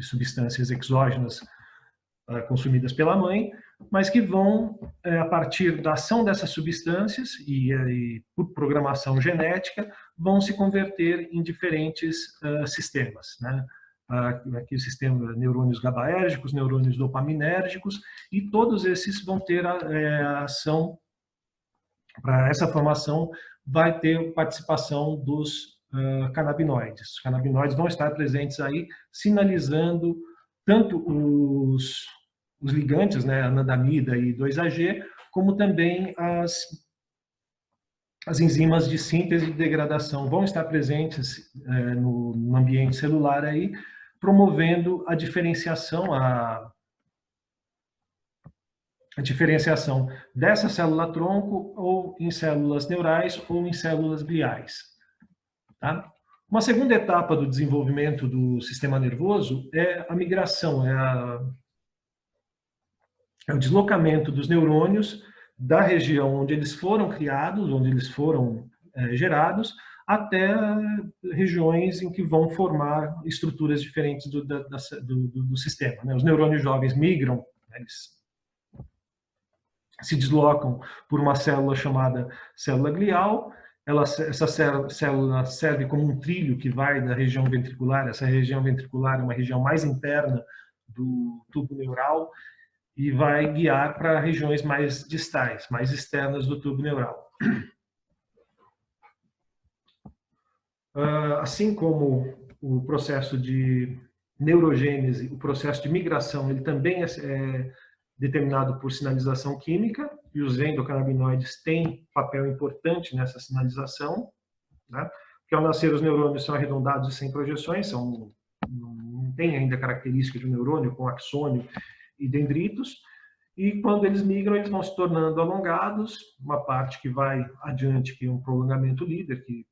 substâncias exógenas consumidas pela mãe, mas que vão, a partir da ação dessas substâncias e por programação genética, vão se converter em diferentes sistemas, né? Aqui o sistema neurônios GABAérgicos, neurônios dopaminérgicos, e todos esses vão ter a ação, para essa formação vai ter participação dos canabinoides. Os canabinoides vão estar presentes aí, sinalizando tanto os ligantes, né, anandamida e 2-AG, como também as enzimas de síntese e degradação vão estar presentes no ambiente celular aí, promovendo a diferenciação, a diferenciação dessa célula-tronco ou em células neurais ou em células gliais. Tá? Uma segunda etapa do desenvolvimento do sistema nervoso é a migração, é o deslocamento dos neurônios da região onde eles foram criados, onde eles foram gerados, até regiões em que vão formar estruturas diferentes do sistema, né? Os neurônios jovens migram, eles se deslocam por uma célula chamada célula glial. Essa célula serve como um trilho que vai da região ventricular. Essa região ventricular é uma região mais interna do tubo neural e vai guiar para regiões mais distais, mais externas do tubo neural. Assim como o processo de neurogênese, o processo de migração, ele também é determinado por sinalização química, e os endocannabinoides têm papel importante nessa sinalização, né? Porque ao nascer os neurônios são arredondados e sem projeções, não tem ainda característica de um neurônio com axônio e dendritos, e quando eles migram, eles vão se tornando alongados, uma parte que vai adiante, que é um prolongamento líder, que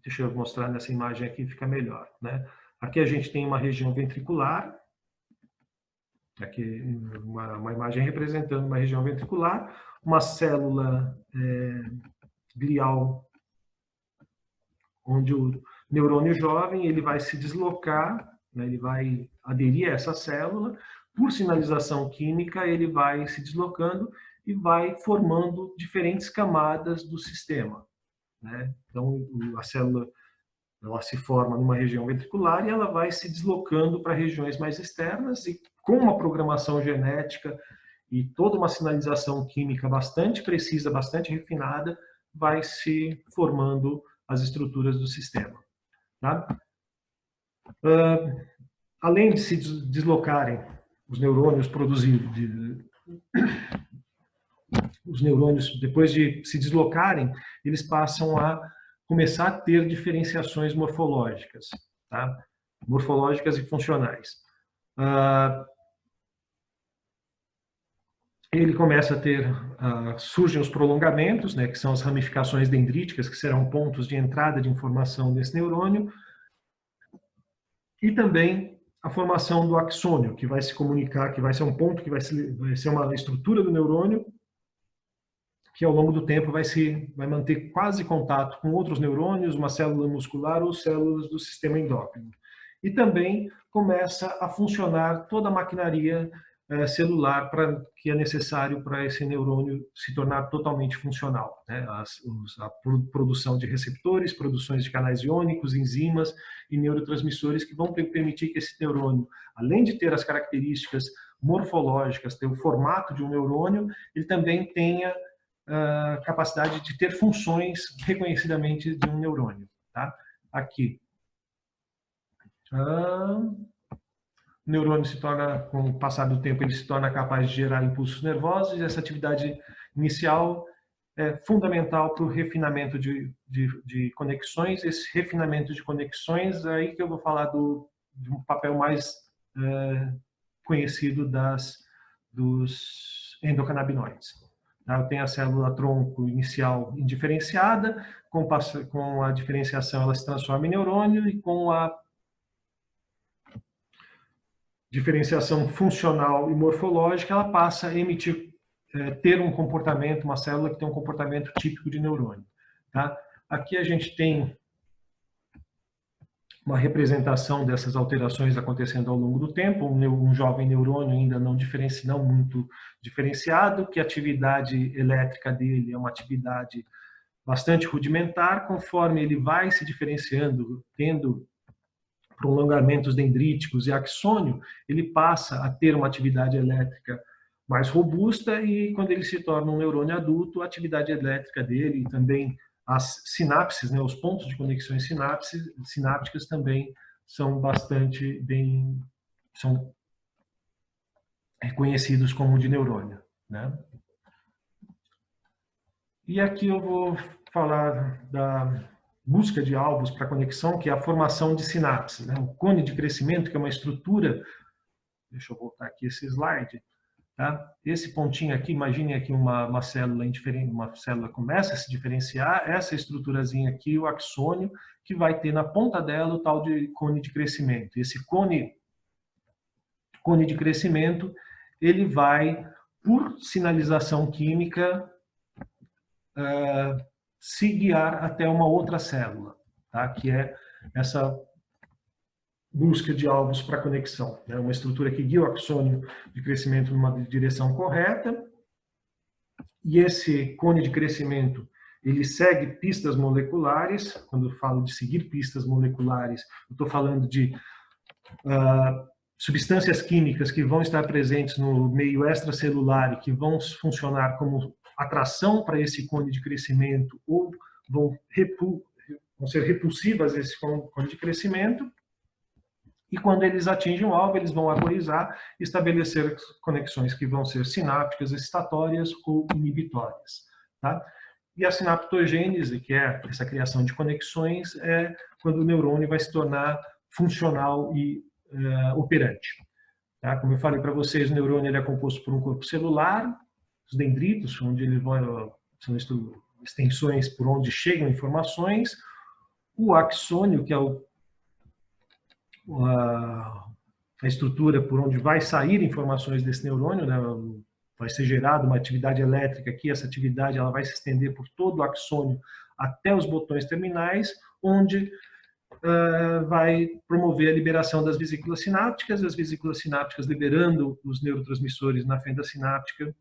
deixa eu mostrar nessa imagem aqui, fica melhor, né? Aqui a gente tem uma região ventricular, aqui uma imagem representando uma região ventricular, uma célula glial, onde o neurônio jovem ele vai se deslocar, né, ele vai aderir a essa célula, por sinalização química ele vai se deslocando e vai formando diferentes camadas do sistema, né? Então a célula ela se forma numa região ventricular e ela vai se deslocando para regiões mais externas, e com uma programação genética e toda uma sinalização química bastante precisa, bastante refinada, vai se formando as estruturas do sistema. Tá? Além de se deslocarem os neurônios produzidos, os neurônios, depois de se deslocarem, eles passam a começar a ter diferenciações morfológicas, tá? Morfológicas e funcionais. Ele começa a ter, surgem os prolongamentos, né, que são as ramificações dendríticas, que serão pontos de entrada de informação desse neurônio, e também a formação do axônio, que vai se comunicar, que vai ser um ponto, que vai ser uma estrutura do neurônio, que ao longo do tempo vai manter quase contato com outros neurônios, uma célula muscular ou células do sistema endócrino. E também começa a funcionar toda a maquinaria celular que é necessário para esse neurônio se tornar totalmente funcional, né? A produção de receptores, produções de canais iônicos, enzimas e neurotransmissores que vão permitir que esse neurônio, além de ter as características morfológicas, ter o formato de um neurônio, ele também tenha a capacidade de ter funções reconhecidamente de um neurônio. Tá? Aqui. O neurônio se torna, com o passar do tempo, ele se torna capaz de gerar impulsos nervosos, e essa atividade inicial é fundamental para o refinamento de conexões. Esse refinamento de conexões, é aí que eu vou falar de um papel mais conhecido dos endocannabinoides. Eu tenho a célula-tronco inicial indiferenciada, com a diferenciação ela se transforma em neurônio, e com a diferenciação funcional e morfológica, ela passa a ter um comportamento, uma célula que tem um comportamento típico de neurônio. Tá? Aqui a gente tem uma representação dessas alterações acontecendo ao longo do tempo, um jovem neurônio ainda não muito diferenciado, que a atividade elétrica dele é uma atividade bastante rudimentar. Conforme ele vai se diferenciando, tendo prolongamentos dendríticos e axônio, ele passa a ter uma atividade elétrica mais robusta, e quando ele se torna um neurônio adulto, a atividade elétrica dele e também as sinapses, né, os pontos de conexões sinápticas também são são reconhecidos como de neurônio, né? E aqui eu vou falar da busca de alvos para conexão, que é a formação de sinapses, né? O cone de crescimento, que é uma estrutura, deixa eu voltar aqui esse slide, tá? Esse pontinho aqui, imagine aqui uma célula indiferente, uma célula começa a se diferenciar, essa estruturazinha aqui, o axônio, que vai ter na ponta dela o tal de cone de crescimento. Esse cone de crescimento, ele vai, por sinalização química, se guiar até uma outra célula, tá? Que é essa busca de alvos para conexão. É uma estrutura que guia o axônio de crescimento numa direção correta, e esse cone de crescimento, ele segue pistas moleculares. Quando eu falo de seguir pistas moleculares, eu estou falando de substâncias químicas que vão estar presentes no meio extracelular e que vão funcionar como atração para esse cone de crescimento, ou vão ser repulsivas a esse cone de crescimento, e quando eles atingem o alvo, eles vão agorizar e estabelecer conexões que vão ser sinápticas, excitatórias ou inibitórias. Tá? E a sinaptogênese, que é essa criação de conexões, é quando o neurônio vai se tornar funcional e operante. Tá? Como eu falei para vocês, o neurônio ele é composto por um corpo celular, os dendritos, onde ele são extensões por onde chegam informações, o axônio, que é a estrutura por onde vai sair informações desse neurônio, né? Vai ser gerada uma atividade elétrica aqui, essa atividade ela vai se estender por todo o axônio até os botões terminais, onde vai promover a liberação das vesículas sinápticas, as vesículas sinápticas liberando os neurotransmissores na fenda sináptica.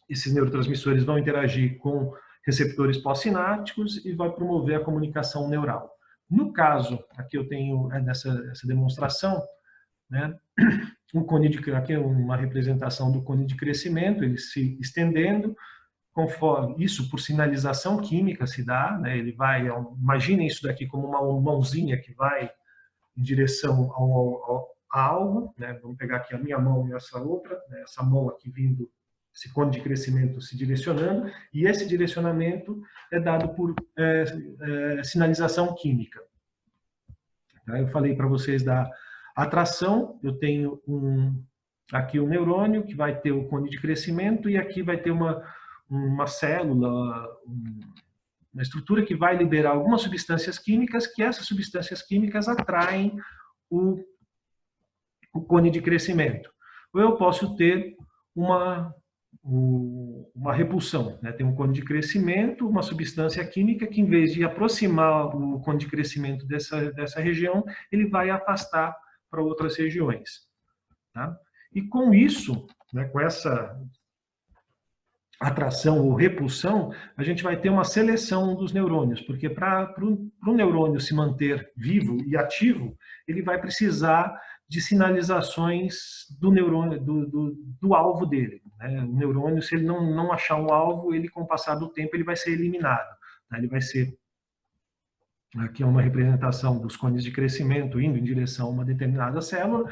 Esses neurotransmissores vão interagir com receptores pós-sinápticos e vai promover a comunicação neural. No caso, aqui eu tenho essa demonstração, né, aqui é uma representação do cone de crescimento, ele se estendendo, conforme isso por sinalização química se dá, né, ele vai, imaginem isso daqui como uma mãozinha que vai em direção a algo, né, vamos pegar aqui a minha mão e essa outra, né, essa mão aqui vindo, esse cone de crescimento se direcionando, e esse direcionamento é dado por sinalização química. Eu falei para vocês da atração, eu tenho aqui um neurônio que vai ter o cone de crescimento, e aqui vai ter uma célula, uma estrutura que vai liberar algumas substâncias químicas, que essas substâncias químicas atraem o o cone de crescimento. Ou eu posso ter uma repulsão, né? Tem um cone de crescimento, uma substância química que, em vez de aproximar o cone de crescimento dessa região, ele vai afastar para outras regiões. Tá? E com isso, né, com essa atração ou repulsão, a gente vai ter uma seleção dos neurônios, porque para o neurônio se manter vivo e ativo, ele vai precisar de sinalizações do neurônio, do alvo dele. Né? O neurônio, se ele não achar um alvo, ele, com o passar do tempo, ele vai ser eliminado. Tá? Ele vai ser... Aqui é uma representação dos cones de crescimento indo em direção a uma determinada célula.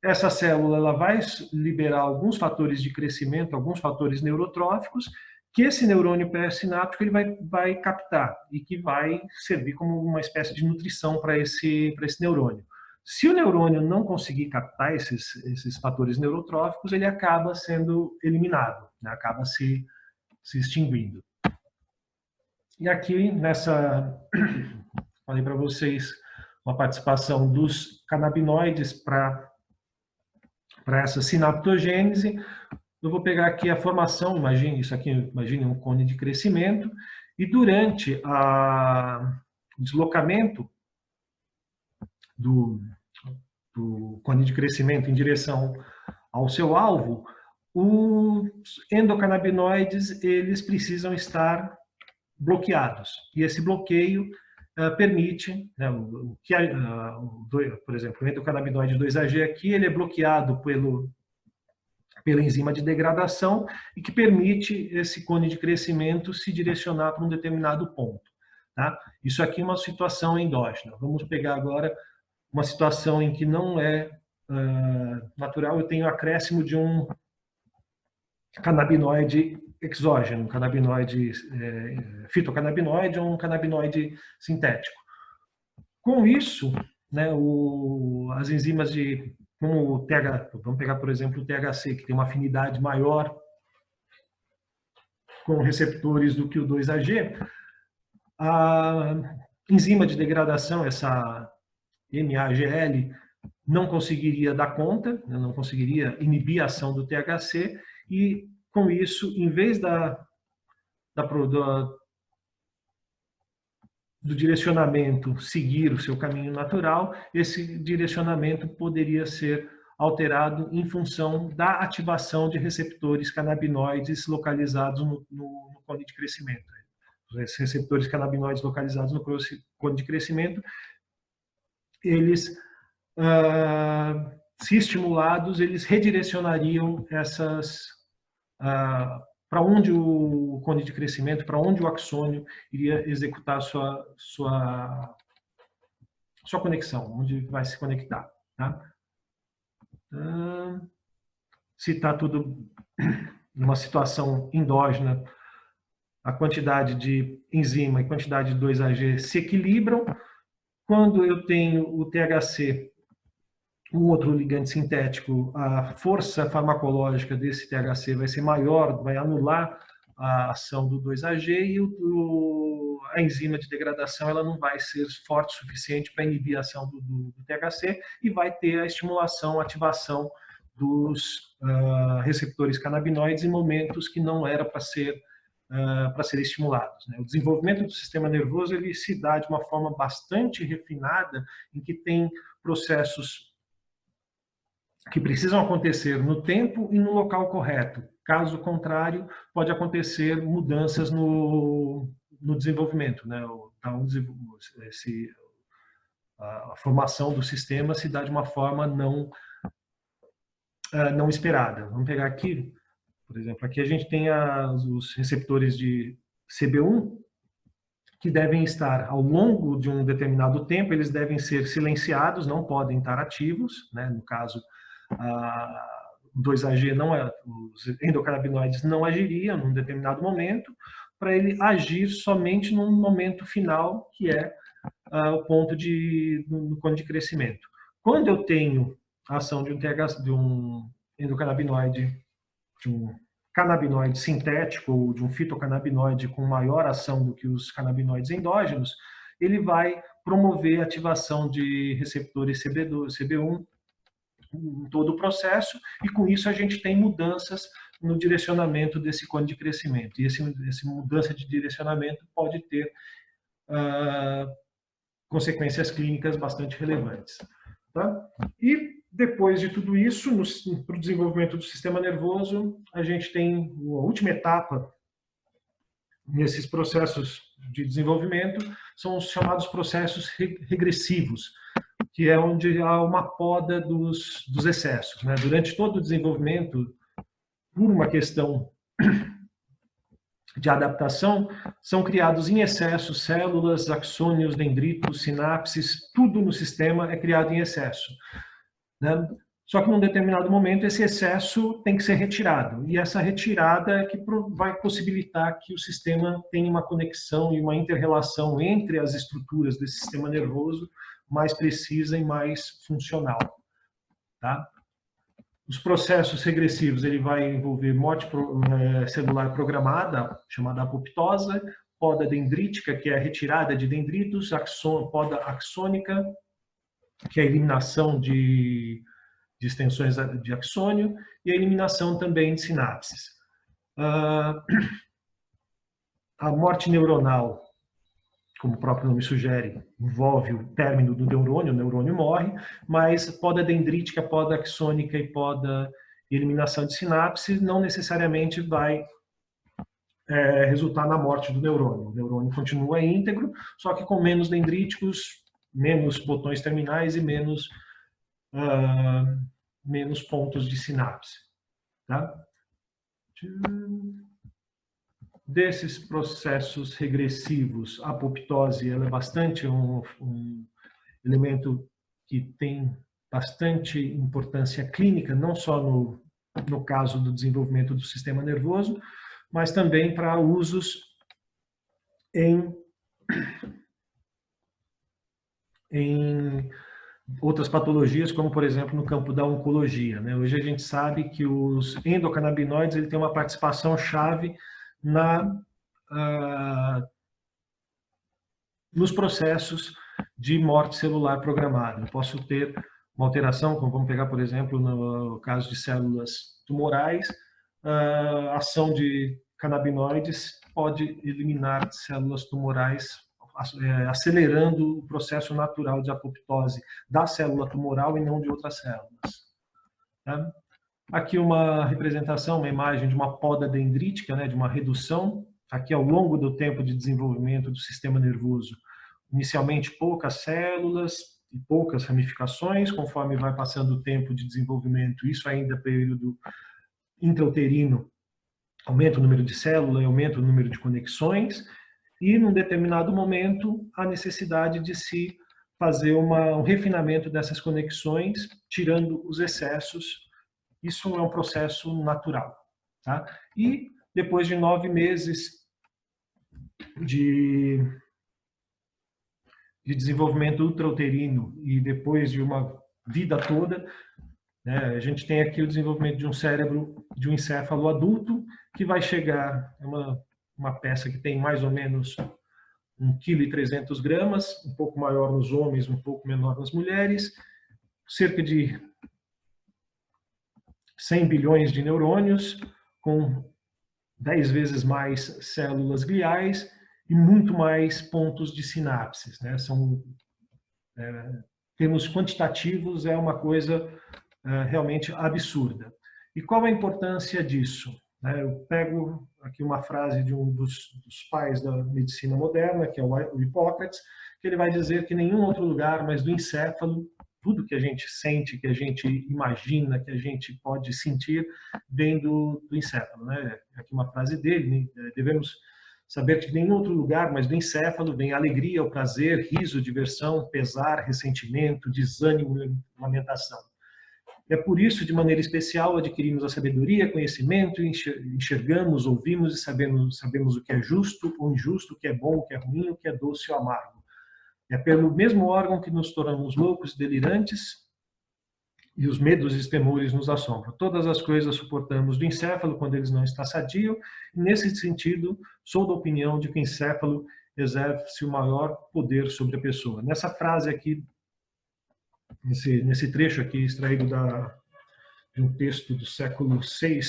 Essa célula ela vai liberar alguns fatores de crescimento, alguns fatores neurotróficos, que esse neurônio pré-sináptico ele vai captar e que vai servir como uma espécie de nutrição para esse neurônio. Se o neurônio não conseguir captar esses fatores neurotróficos, ele acaba sendo eliminado, né? Acaba se extinguindo. E aqui, falei para vocês, uma participação dos canabinoides para essa sinaptogênese. Eu vou pegar aqui a formação, imagine um cone de crescimento, e durante o deslocamento do cone de crescimento em direção ao seu alvo, os endocannabinoides eles precisam estar bloqueados. E esse bloqueio permite, né, por exemplo, o endocannabinoide 2-AG aqui, ele é bloqueado pela enzima de degradação e que permite esse cone de crescimento se direcionar para um determinado ponto. Tá? Isso aqui é uma situação endógena. Vamos pegar agora uma situação em que não é natural, eu tenho acréscimo de um canabinoide exógeno, um canabinoide fitocannabinoide ou um canabinoide sintético. Com isso, né, as enzimas como o vamos pegar, por exemplo, o THC, que tem uma afinidade maior com receptores do que o 2-AG, a enzima de degradação, essa MAGL, não conseguiria dar conta, não conseguiria inibir a ação do THC, e com isso, em vez do direcionamento seguir o seu caminho natural, esse direcionamento poderia ser alterado em função da ativação de receptores canabinoides localizados no cone de crescimento. Os receptores canabinoides localizados no cone de crescimento, eles, se estimulados, eles redirecionariam para onde o cone de crescimento, para onde o axônio iria executar sua conexão, onde vai se conectar. Tá? Se está tudo numa situação endógena, a quantidade de enzima e quantidade de 2-AG se equilibram. Quando eu tenho o THC, um outro ligante sintético, a força farmacológica desse THC vai ser maior, vai anular a ação do 2-AG e a enzima de degradação ela não vai ser forte o suficiente para inibir a ação do THC e vai ter a estimulação, a ativação dos receptores canabinoides em momentos que não era para ser estimulados. Né? O desenvolvimento do sistema nervoso ele se dá de uma forma bastante refinada, em que tem processos que precisam acontecer no tempo e no local correto. Caso contrário, pode acontecer mudanças no desenvolvimento. Né? A formação do sistema se dá de uma forma não esperada. Vamos pegar aqui, por exemplo, aqui a gente tem os receptores de CB1, que devem estar ao longo de um determinado tempo, eles devem ser silenciados, não podem estar ativos, né? No caso, o 2-AG os endocannabinoides não agiriam num determinado momento, para ele agir somente num momento final, que é o ponto no cone de crescimento. Quando eu tenho a ação de um endocannabinoide, de um canabinoide sintético ou de um fitocannabinoide com maior ação do que os canabinoides endógenos, ele vai promover a ativação de receptores CB1 em todo o processo, e com isso a gente tem mudanças no direcionamento desse cone de crescimento. E essa mudança de direcionamento pode ter consequências clínicas bastante relevantes. Tá? E depois de tudo isso, para o desenvolvimento do sistema nervoso, a gente tem a última etapa nesses processos de desenvolvimento, são os chamados processos regressivos, que é onde há uma poda dos excessos. Né? Durante todo o desenvolvimento, por uma questão de adaptação, são criados em excesso células, axônios, dendritos, sinapses, tudo no sistema é criado em excesso. Né? Só que num determinado momento esse excesso tem que ser retirado, e essa retirada é que vai possibilitar que o sistema tenha uma conexão e uma inter-relação entre as estruturas desse sistema nervoso mais precisa e mais funcional. Tá? Os processos regressivos, ele vai envolver morte celular programada, chamada apoptose, poda dendrítica, que é a retirada de dendritos, poda axônica, que é a eliminação de extensões de axônio, e a eliminação também de sinapses. A morte neuronal, como o próprio nome sugere, envolve o término do neurônio, o neurônio morre, mas poda dendrítica, poda axônica e poda e eliminação de sinapse não necessariamente vai resultar na morte do neurônio. O neurônio continua íntegro, só que com menos dendríticos, menos botões terminais e menos pontos de sinapse. Tá? Desses processos regressivos, a apoptose ela é bastante um elemento que tem bastante importância clínica, não só no caso do desenvolvimento do sistema nervoso, mas também para usos em outras patologias, como, por exemplo, no campo da oncologia. Né? Hoje a gente sabe que os endocannabinoides ele tem uma participação chave nos processos de morte celular programada. Eu posso ter uma alteração, como vamos pegar, por exemplo, no caso de células tumorais, a ação de canabinoides pode eliminar células tumorais, acelerando o processo natural de apoptose da célula tumoral e não de outras células. Tá? Aqui uma representação, uma imagem de uma poda dendrítica, né, de uma redução, aqui ao longo do tempo de desenvolvimento do sistema nervoso. Inicialmente poucas células e poucas ramificações, conforme vai passando o tempo de desenvolvimento, isso ainda período intrauterino, aumenta o número de células, aumenta o número de conexões, e num determinado momento a necessidade de se fazer um refinamento dessas conexões, tirando os excessos. Isso é um processo natural. Tá? E depois de 9 meses de desenvolvimento ultrauterino e depois de uma vida toda, né, a gente tem aqui o desenvolvimento de um cérebro, de um encéfalo adulto, que vai chegar a uma peça que tem mais ou menos 1,3 kg, um pouco maior nos homens, um pouco menor nas mulheres, cerca de 100 bilhões de neurônios, com 10 vezes mais células gliais e muito mais pontos de sinapses. Né? Termos quantitativos, é uma coisa realmente absurda. E qual a importância disso? Eu pego aqui uma frase de um dos pais da medicina moderna, que é o Hipócrates, que ele vai dizer que em nenhum outro lugar, mas do encéfalo, tudo que a gente sente, que a gente imagina, que a gente pode sentir, vem do encéfalo. Né? Aqui uma frase dele, né? Devemos saber que em nenhum outro lugar, mas do encéfalo, vem a alegria, o prazer, riso, diversão, pesar, ressentimento, desânimo, lamentação. É por isso, de maneira especial, adquirimos a sabedoria, conhecimento, enxergamos, ouvimos e sabemos o que é justo ou injusto, o que é bom, o que é ruim, o que é doce ou amargo. É pelo mesmo órgão que nos tornamos loucos e delirantes e os medos e os temores nos assombram. Todas as coisas suportamos do encéfalo quando eles não está sadio. E, nesse sentido, sou da opinião de que o encéfalo exerce o maior poder sobre a pessoa. Nessa frase aqui nesse trecho aqui extraído de um texto do século VI,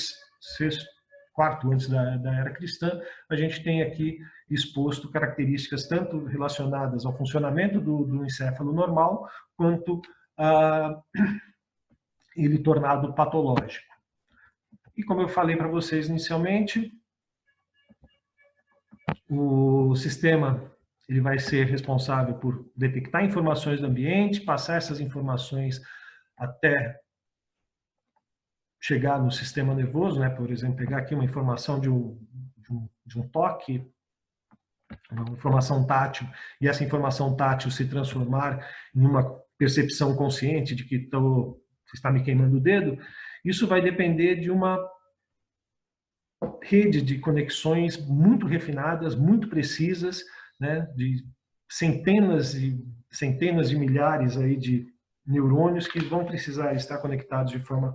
quarto antes da era cristã, a gente tem aqui exposto características tanto relacionadas ao funcionamento do encéfalo normal, quanto a ele tornado patológico. E como eu falei para vocês inicialmente, o sistema ele vai ser responsável por detectar informações do ambiente, passar essas informações até chegar no sistema nervoso, né? Por exemplo, pegar aqui uma informação de um toque, uma informação tátil, e essa informação tátil se transformar em uma percepção consciente de que está me queimando o dedo, isso vai depender de uma rede de conexões muito refinadas, muito precisas, né, de centenas de milhares aí de neurônios que vão precisar estar conectados de forma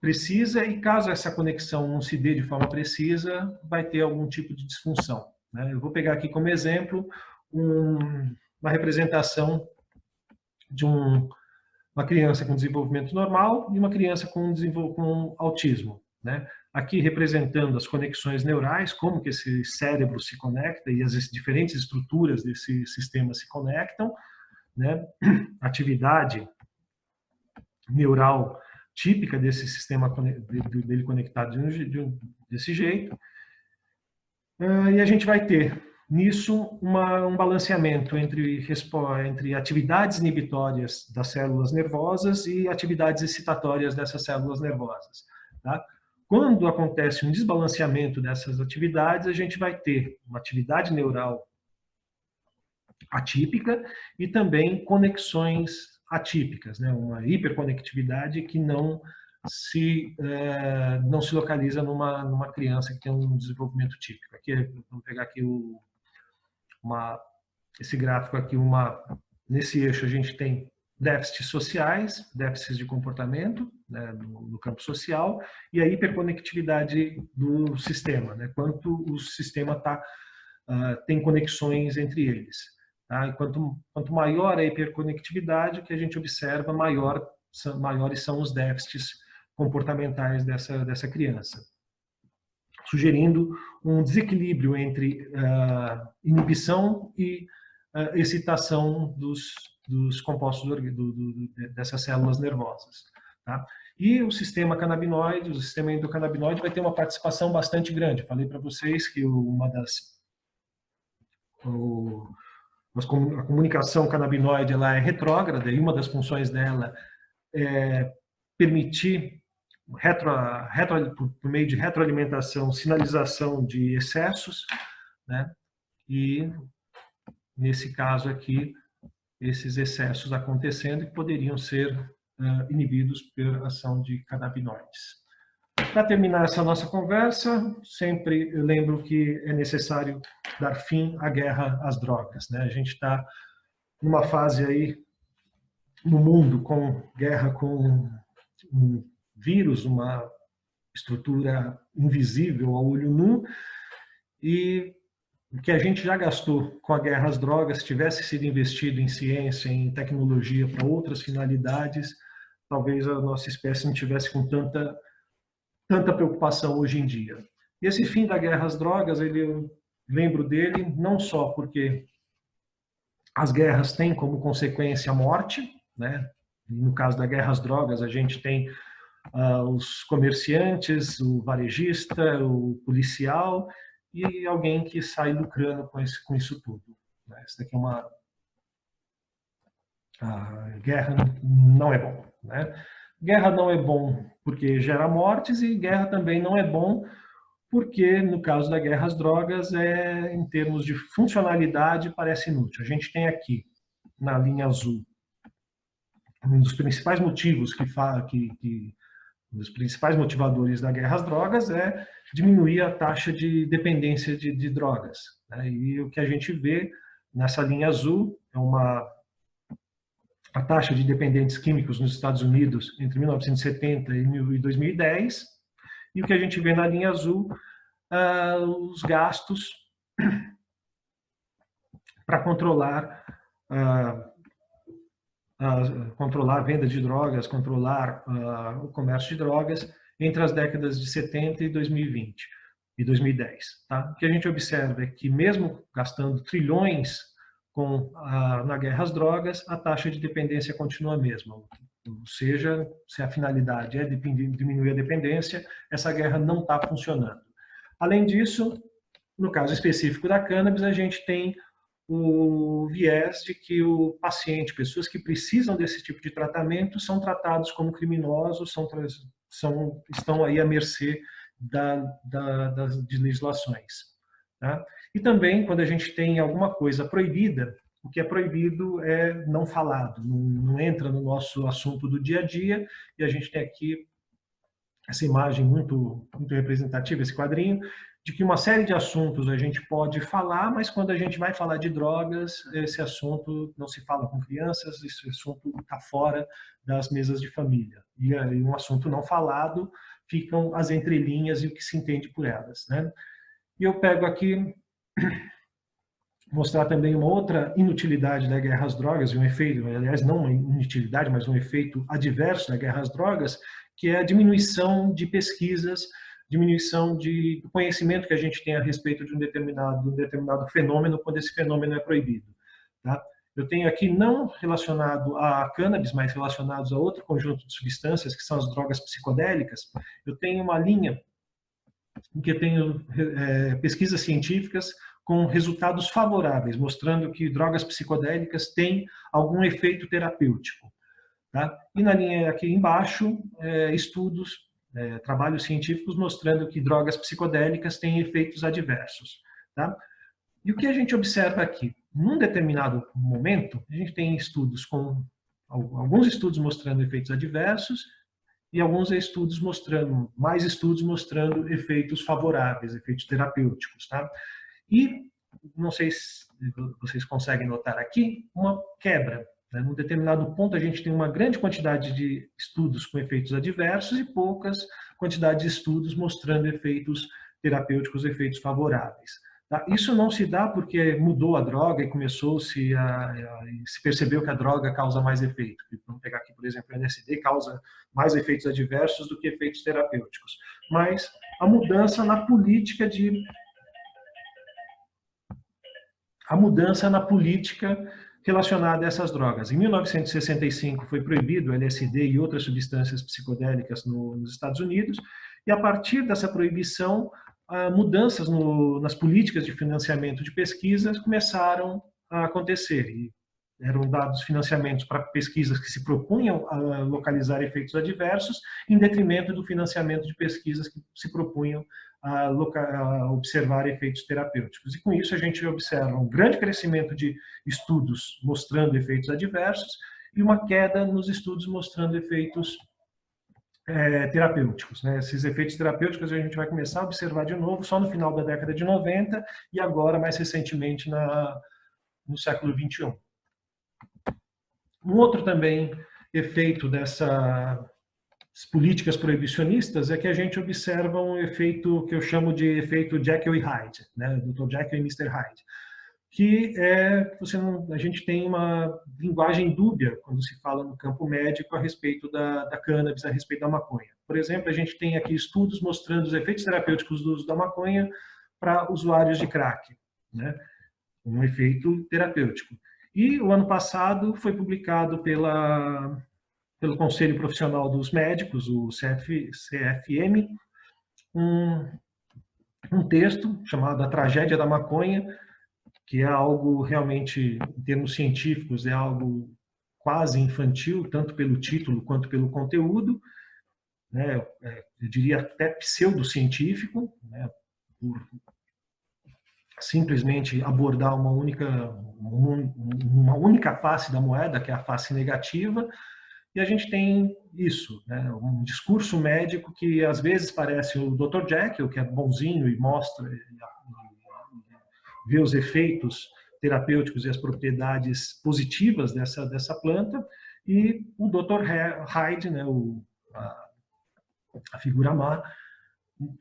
precisa, e caso essa conexão não se dê de forma precisa, vai ter algum tipo de disfunção, né? Eu vou pegar aqui como exemplo uma representação de uma criança com desenvolvimento normal e uma criança com autismo, né? Aqui representando as conexões neurais, como que esse cérebro se conecta e as diferentes estruturas desse sistema se conectam, né? Atividade neural típica desse sistema dele conectado desse jeito. E a gente vai ter nisso um balanceamento entre atividades inibitórias das células nervosas e atividades excitatórias dessas células nervosas, tá? Quando acontece um desbalanceamento dessas atividades, a gente vai ter uma atividade neural atípica e também conexões atípicas, né? Uma hiperconectividade que não se localiza numa criança que tem um desenvolvimento típico. Aqui, vamos pegar aqui esse gráfico aqui, nesse eixo a gente tem déficits sociais, déficits de comportamento, né, no campo social, e a hiperconectividade do sistema, né, quanto o sistema tem conexões entre eles. Tá? E quanto maior a hiperconectividade, o que a gente observa, maiores são os déficits comportamentais dessa criança, sugerindo um desequilíbrio entre inibição e excitação dos compostos dessas células nervosas. Tá? E o sistema canabinoide, o sistema endocannabinoide vai ter uma participação bastante grande. Falei para vocês que a comunicação canabinoide ela é retrógrada e uma das funções dela é permitir, por meio de retroalimentação, sinalização de excessos, né? E, nesse caso aqui, esses excessos acontecendo que poderiam ser inibidos pela ação de canabinoides. Para terminar essa nossa conversa, sempre eu lembro que é necessário dar fim à guerra às drogas, né? A gente está numa fase aí no mundo com guerra com um vírus, uma estrutura invisível ao olho nu, e o que a gente já gastou com a guerra às drogas, se tivesse sido investido em ciência, em tecnologia para outras finalidades, talvez a nossa espécie não tivesse com tanta preocupação hoje em dia. E esse fim da guerra às drogas, eu lembro dele não só porque as guerras têm como consequência a morte, né? No caso da guerra às drogas, a gente tem os comerciantes, o varejista, o policial e alguém que sai lucrando com isso tudo. Isso daqui a guerra não é bom, né? Guerra não é bom porque gera mortes e guerra também não é bom porque, no caso da guerra às drogas, em termos de funcionalidade, parece inútil. A gente tem aqui, na linha azul, um dos principais motivos um dos principais motivadores da guerra às drogas é diminuir a taxa de dependência de drogas, né? E o que a gente vê nessa linha azul é a taxa de dependentes químicos nos Estados Unidos entre 1970 e 2010, e o que a gente vê na linha azul, os gastos para controlar controlar a venda de drogas, controlar o comércio de drogas entre as décadas de 70 e 2020 e 2010. Tá? O que a gente observa é que mesmo gastando trilhões na guerra às drogas, a taxa de dependência continua a mesma. Ou seja, se a finalidade é diminuir a dependência, essa guerra não está funcionando. Além disso, no caso específico da cannabis, a gente tem o viés de que o paciente, pessoas que precisam desse tipo de tratamento, são tratados como criminosos, estão aí à mercê das legislações. Tá? E também, quando a gente tem alguma coisa proibida, o que é proibido é não falado, não entra no nosso assunto do dia a dia, e a gente tem aqui essa imagem muito representativa, esse quadrinho, de que uma série de assuntos a gente pode falar, mas quando a gente vai falar de drogas, esse assunto não se fala com crianças, esse assunto está fora das mesas de família. E um assunto não falado ficam as entrelinhas e o que se entende por elas. Né? E eu pego aqui mostrar também uma outra inutilidade da guerra às drogas, e um efeito, aliás, não uma inutilidade, mas um efeito adverso da guerra às drogas, que é a diminuição de pesquisas, diminuição de conhecimento que a gente tem a respeito de um determinado fenômeno, quando esse fenômeno é proibido. Tá? Eu tenho aqui, não relacionado a cannabis, mas relacionados a outro conjunto de substâncias, que são as drogas psicodélicas. Eu tenho uma linha em que eu tenho pesquisas científicas com resultados favoráveis, mostrando que drogas psicodélicas têm algum efeito terapêutico. Tá? E na linha aqui embaixo, estudos, trabalhos científicos mostrando que drogas psicodélicas têm efeitos adversos. Tá? E o que a gente observa aqui? Num determinado momento, a gente tem alguns estudos mostrando efeitos adversos e alguns mais estudos mostrando efeitos favoráveis, efeitos terapêuticos. Tá? E, não sei se vocês conseguem notar aqui, uma quebra. Né? Num determinado ponto, a gente tem uma grande quantidade de estudos com efeitos adversos e poucas quantidades de estudos mostrando efeitos terapêuticos, efeitos favoráveis. Tá? Isso não se dá porque mudou a droga e se percebeu que a droga causa mais efeito. Vamos pegar aqui, por exemplo, o LSD causa mais efeitos adversos do que efeitos terapêuticos. Mas a mudança na política relacionada a essas drogas. Em 1965 foi proibido o LSD e outras substâncias psicodélicas nos Estados Unidos, e a partir dessa proibição, mudanças nas políticas de financiamento de pesquisas começaram a acontecer. E eram dados financiamentos para pesquisas que se propunham a localizar efeitos adversos, em detrimento do financiamento de pesquisas que se propunham a observar efeitos terapêuticos. E com isso a gente observa um grande crescimento de estudos mostrando efeitos adversos e uma queda nos estudos mostrando efeitos terapêuticos. Né? Esses efeitos terapêuticos a gente vai começar a observar de novo só no final da década de 90 e agora, mais recentemente, no século 21. Um outro também efeito dessas políticas proibicionistas é que a gente observa um efeito que eu chamo de efeito Jekyll e Hyde, né? Dr. Jekyll e Mr. Hyde, que a gente tem uma linguagem dúbia quando se fala no campo médico a respeito da cannabis, a respeito da maconha. Por exemplo, a gente tem aqui estudos mostrando os efeitos terapêuticos do uso da maconha para usuários de crack, né? Um efeito terapêutico. E o ano passado foi publicado pelo Conselho Profissional dos Médicos, o CFM, um texto chamado A Tragédia da Maconha, que é algo realmente, em termos científicos, é algo quase infantil, tanto pelo título quanto pelo conteúdo, né? Eu diria até pseudocientífico, né? Por simplesmente abordar uma única face da moeda, que é a face negativa, e a gente tem isso, né? Um discurso médico que às vezes parece o Dr. Jekyll, que é bonzinho e vê os efeitos terapêuticos e as propriedades positivas dessa planta, e o Dr. Hyde, né? A figura má,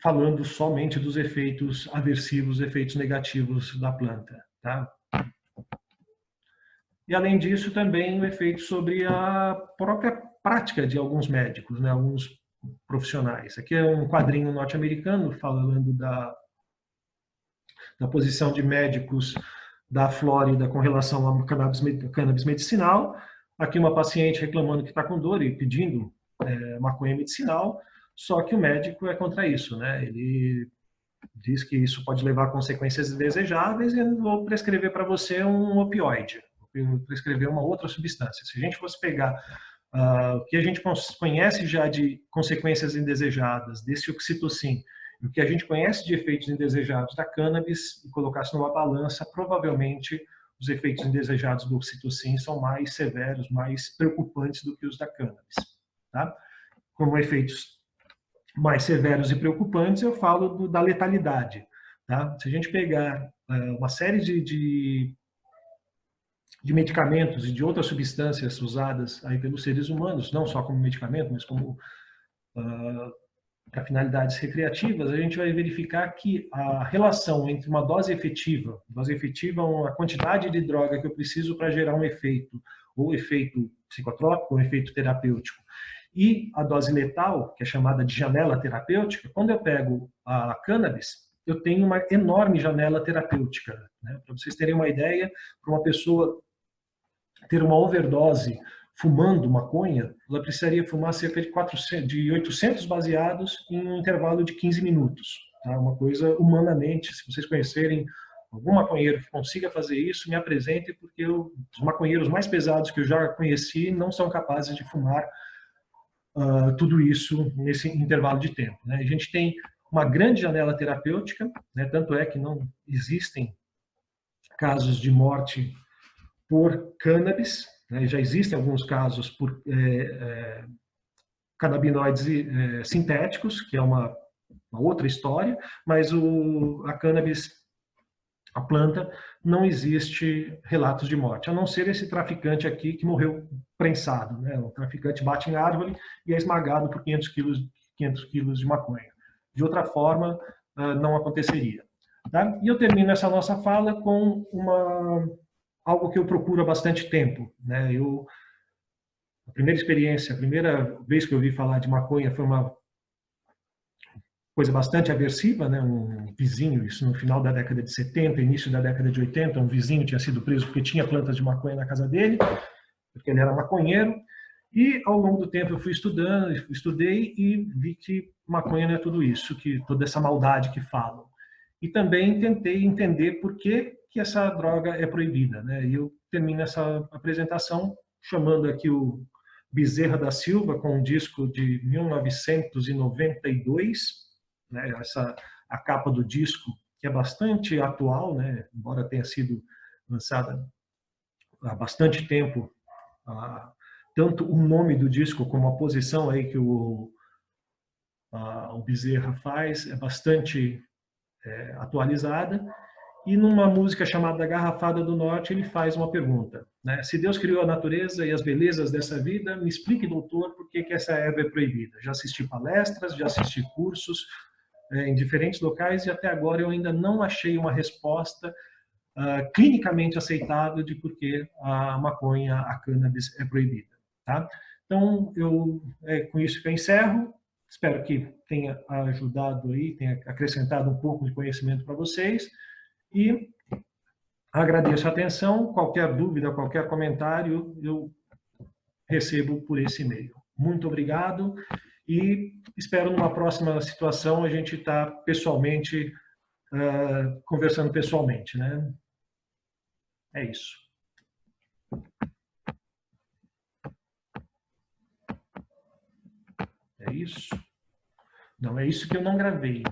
falando somente dos efeitos aversivos, efeitos negativos da planta. Tá? E, além disso, também o efeito sobre a própria prática de alguns médicos, né, alguns profissionais. Aqui é um quadrinho norte-americano falando da posição de médicos da Flórida com relação ao cannabis medicinal. Aqui uma paciente reclamando que está com dor e pedindo maconha medicinal, só que o médico é contra isso, né? Ele diz que isso pode levar a consequências indesejáveis e eu vou prescrever para você um opioide, vou prescrever uma outra substância. Se a gente fosse pegar o que a gente conhece já de consequências indesejadas desse oxitocin, e o que a gente conhece de efeitos indesejados da cannabis, e colocasse numa balança, provavelmente os efeitos indesejados do oxitocin são mais severos, mais preocupantes do que os da cannabis. Tá? Como efeitos mais severos e preocupantes, eu falo da letalidade. Tá? Se a gente pegar uma série de medicamentos e de outras substâncias usadas aí pelos seres humanos, não só como medicamento, mas como para finalidades recreativas, a gente vai verificar que a relação entre uma dose efetiva é a quantidade de droga que eu preciso para gerar um efeito, ou efeito psicotrópico, ou efeito terapêutico, e a dose letal, que é chamada de janela terapêutica. Quando eu pego a cannabis, eu tenho uma enorme janela terapêutica. Né? Para vocês terem uma ideia, para uma pessoa ter uma overdose fumando maconha, ela precisaria fumar cerca de 800 baseados em um intervalo de 15 minutos. Tá? Uma coisa humanamente, se vocês conhecerem algum maconheiro que consiga fazer isso, me apresente, porque os maconheiros mais pesados que eu já conheci não são capazes de fumar tudo isso nesse intervalo de tempo. Né? A gente tem uma grande janela terapêutica, né? Tanto é que não existem casos de morte por cannabis, né? Já existem alguns casos por canabinoides sintéticos, que é uma outra história, mas a cannabis, a planta, não existe relatos de morte, a não ser esse traficante aqui que morreu prensado. Né? O traficante bate em árvore e é esmagado por 500 quilos de maconha. De outra forma, não aconteceria. Tá? E eu termino essa nossa fala com algo que eu procuro há bastante tempo. Né? A primeira vez que eu ouvi falar de maconha foi uma coisa bastante aversiva, né? Um vizinho, isso no final da década de 70, início da década de 80, um vizinho tinha sido preso porque tinha plantas de maconha na casa dele, porque ele era maconheiro, e ao longo do tempo eu fui estudando, estudei e vi que maconha não é tudo isso, que toda essa maldade que falam. E também tentei entender por que essa droga é proibida, né? E eu termino essa apresentação chamando aqui o Bezerra da Silva com um disco de 1992, né? A capa do disco, que é bastante atual, né? Embora tenha sido lançada há bastante tempo, tanto o nome do disco como a posição aí que o Bezerra faz é bastante atualizada. E numa música chamada Garrafada do Norte, ele faz uma pergunta. Né? Se Deus criou a natureza e as belezas dessa vida, me explique, doutor, por que essa erva é proibida. Já assisti palestras, já assisti cursos em diferentes locais e até agora eu ainda não achei uma resposta clinicamente aceitável de por que a maconha, a cannabis é proibida. Tá? Então, com isso que eu encerro. Espero que tenha ajudado aí, tenha acrescentado um pouco de conhecimento para vocês. E agradeço a atenção. Qualquer dúvida, qualquer comentário, eu recebo por esse e-mail. Muito obrigado e espero numa próxima situação a gente estar pessoalmente, conversando pessoalmente, né? É isso. É isso? Não, é isso que eu não gravei.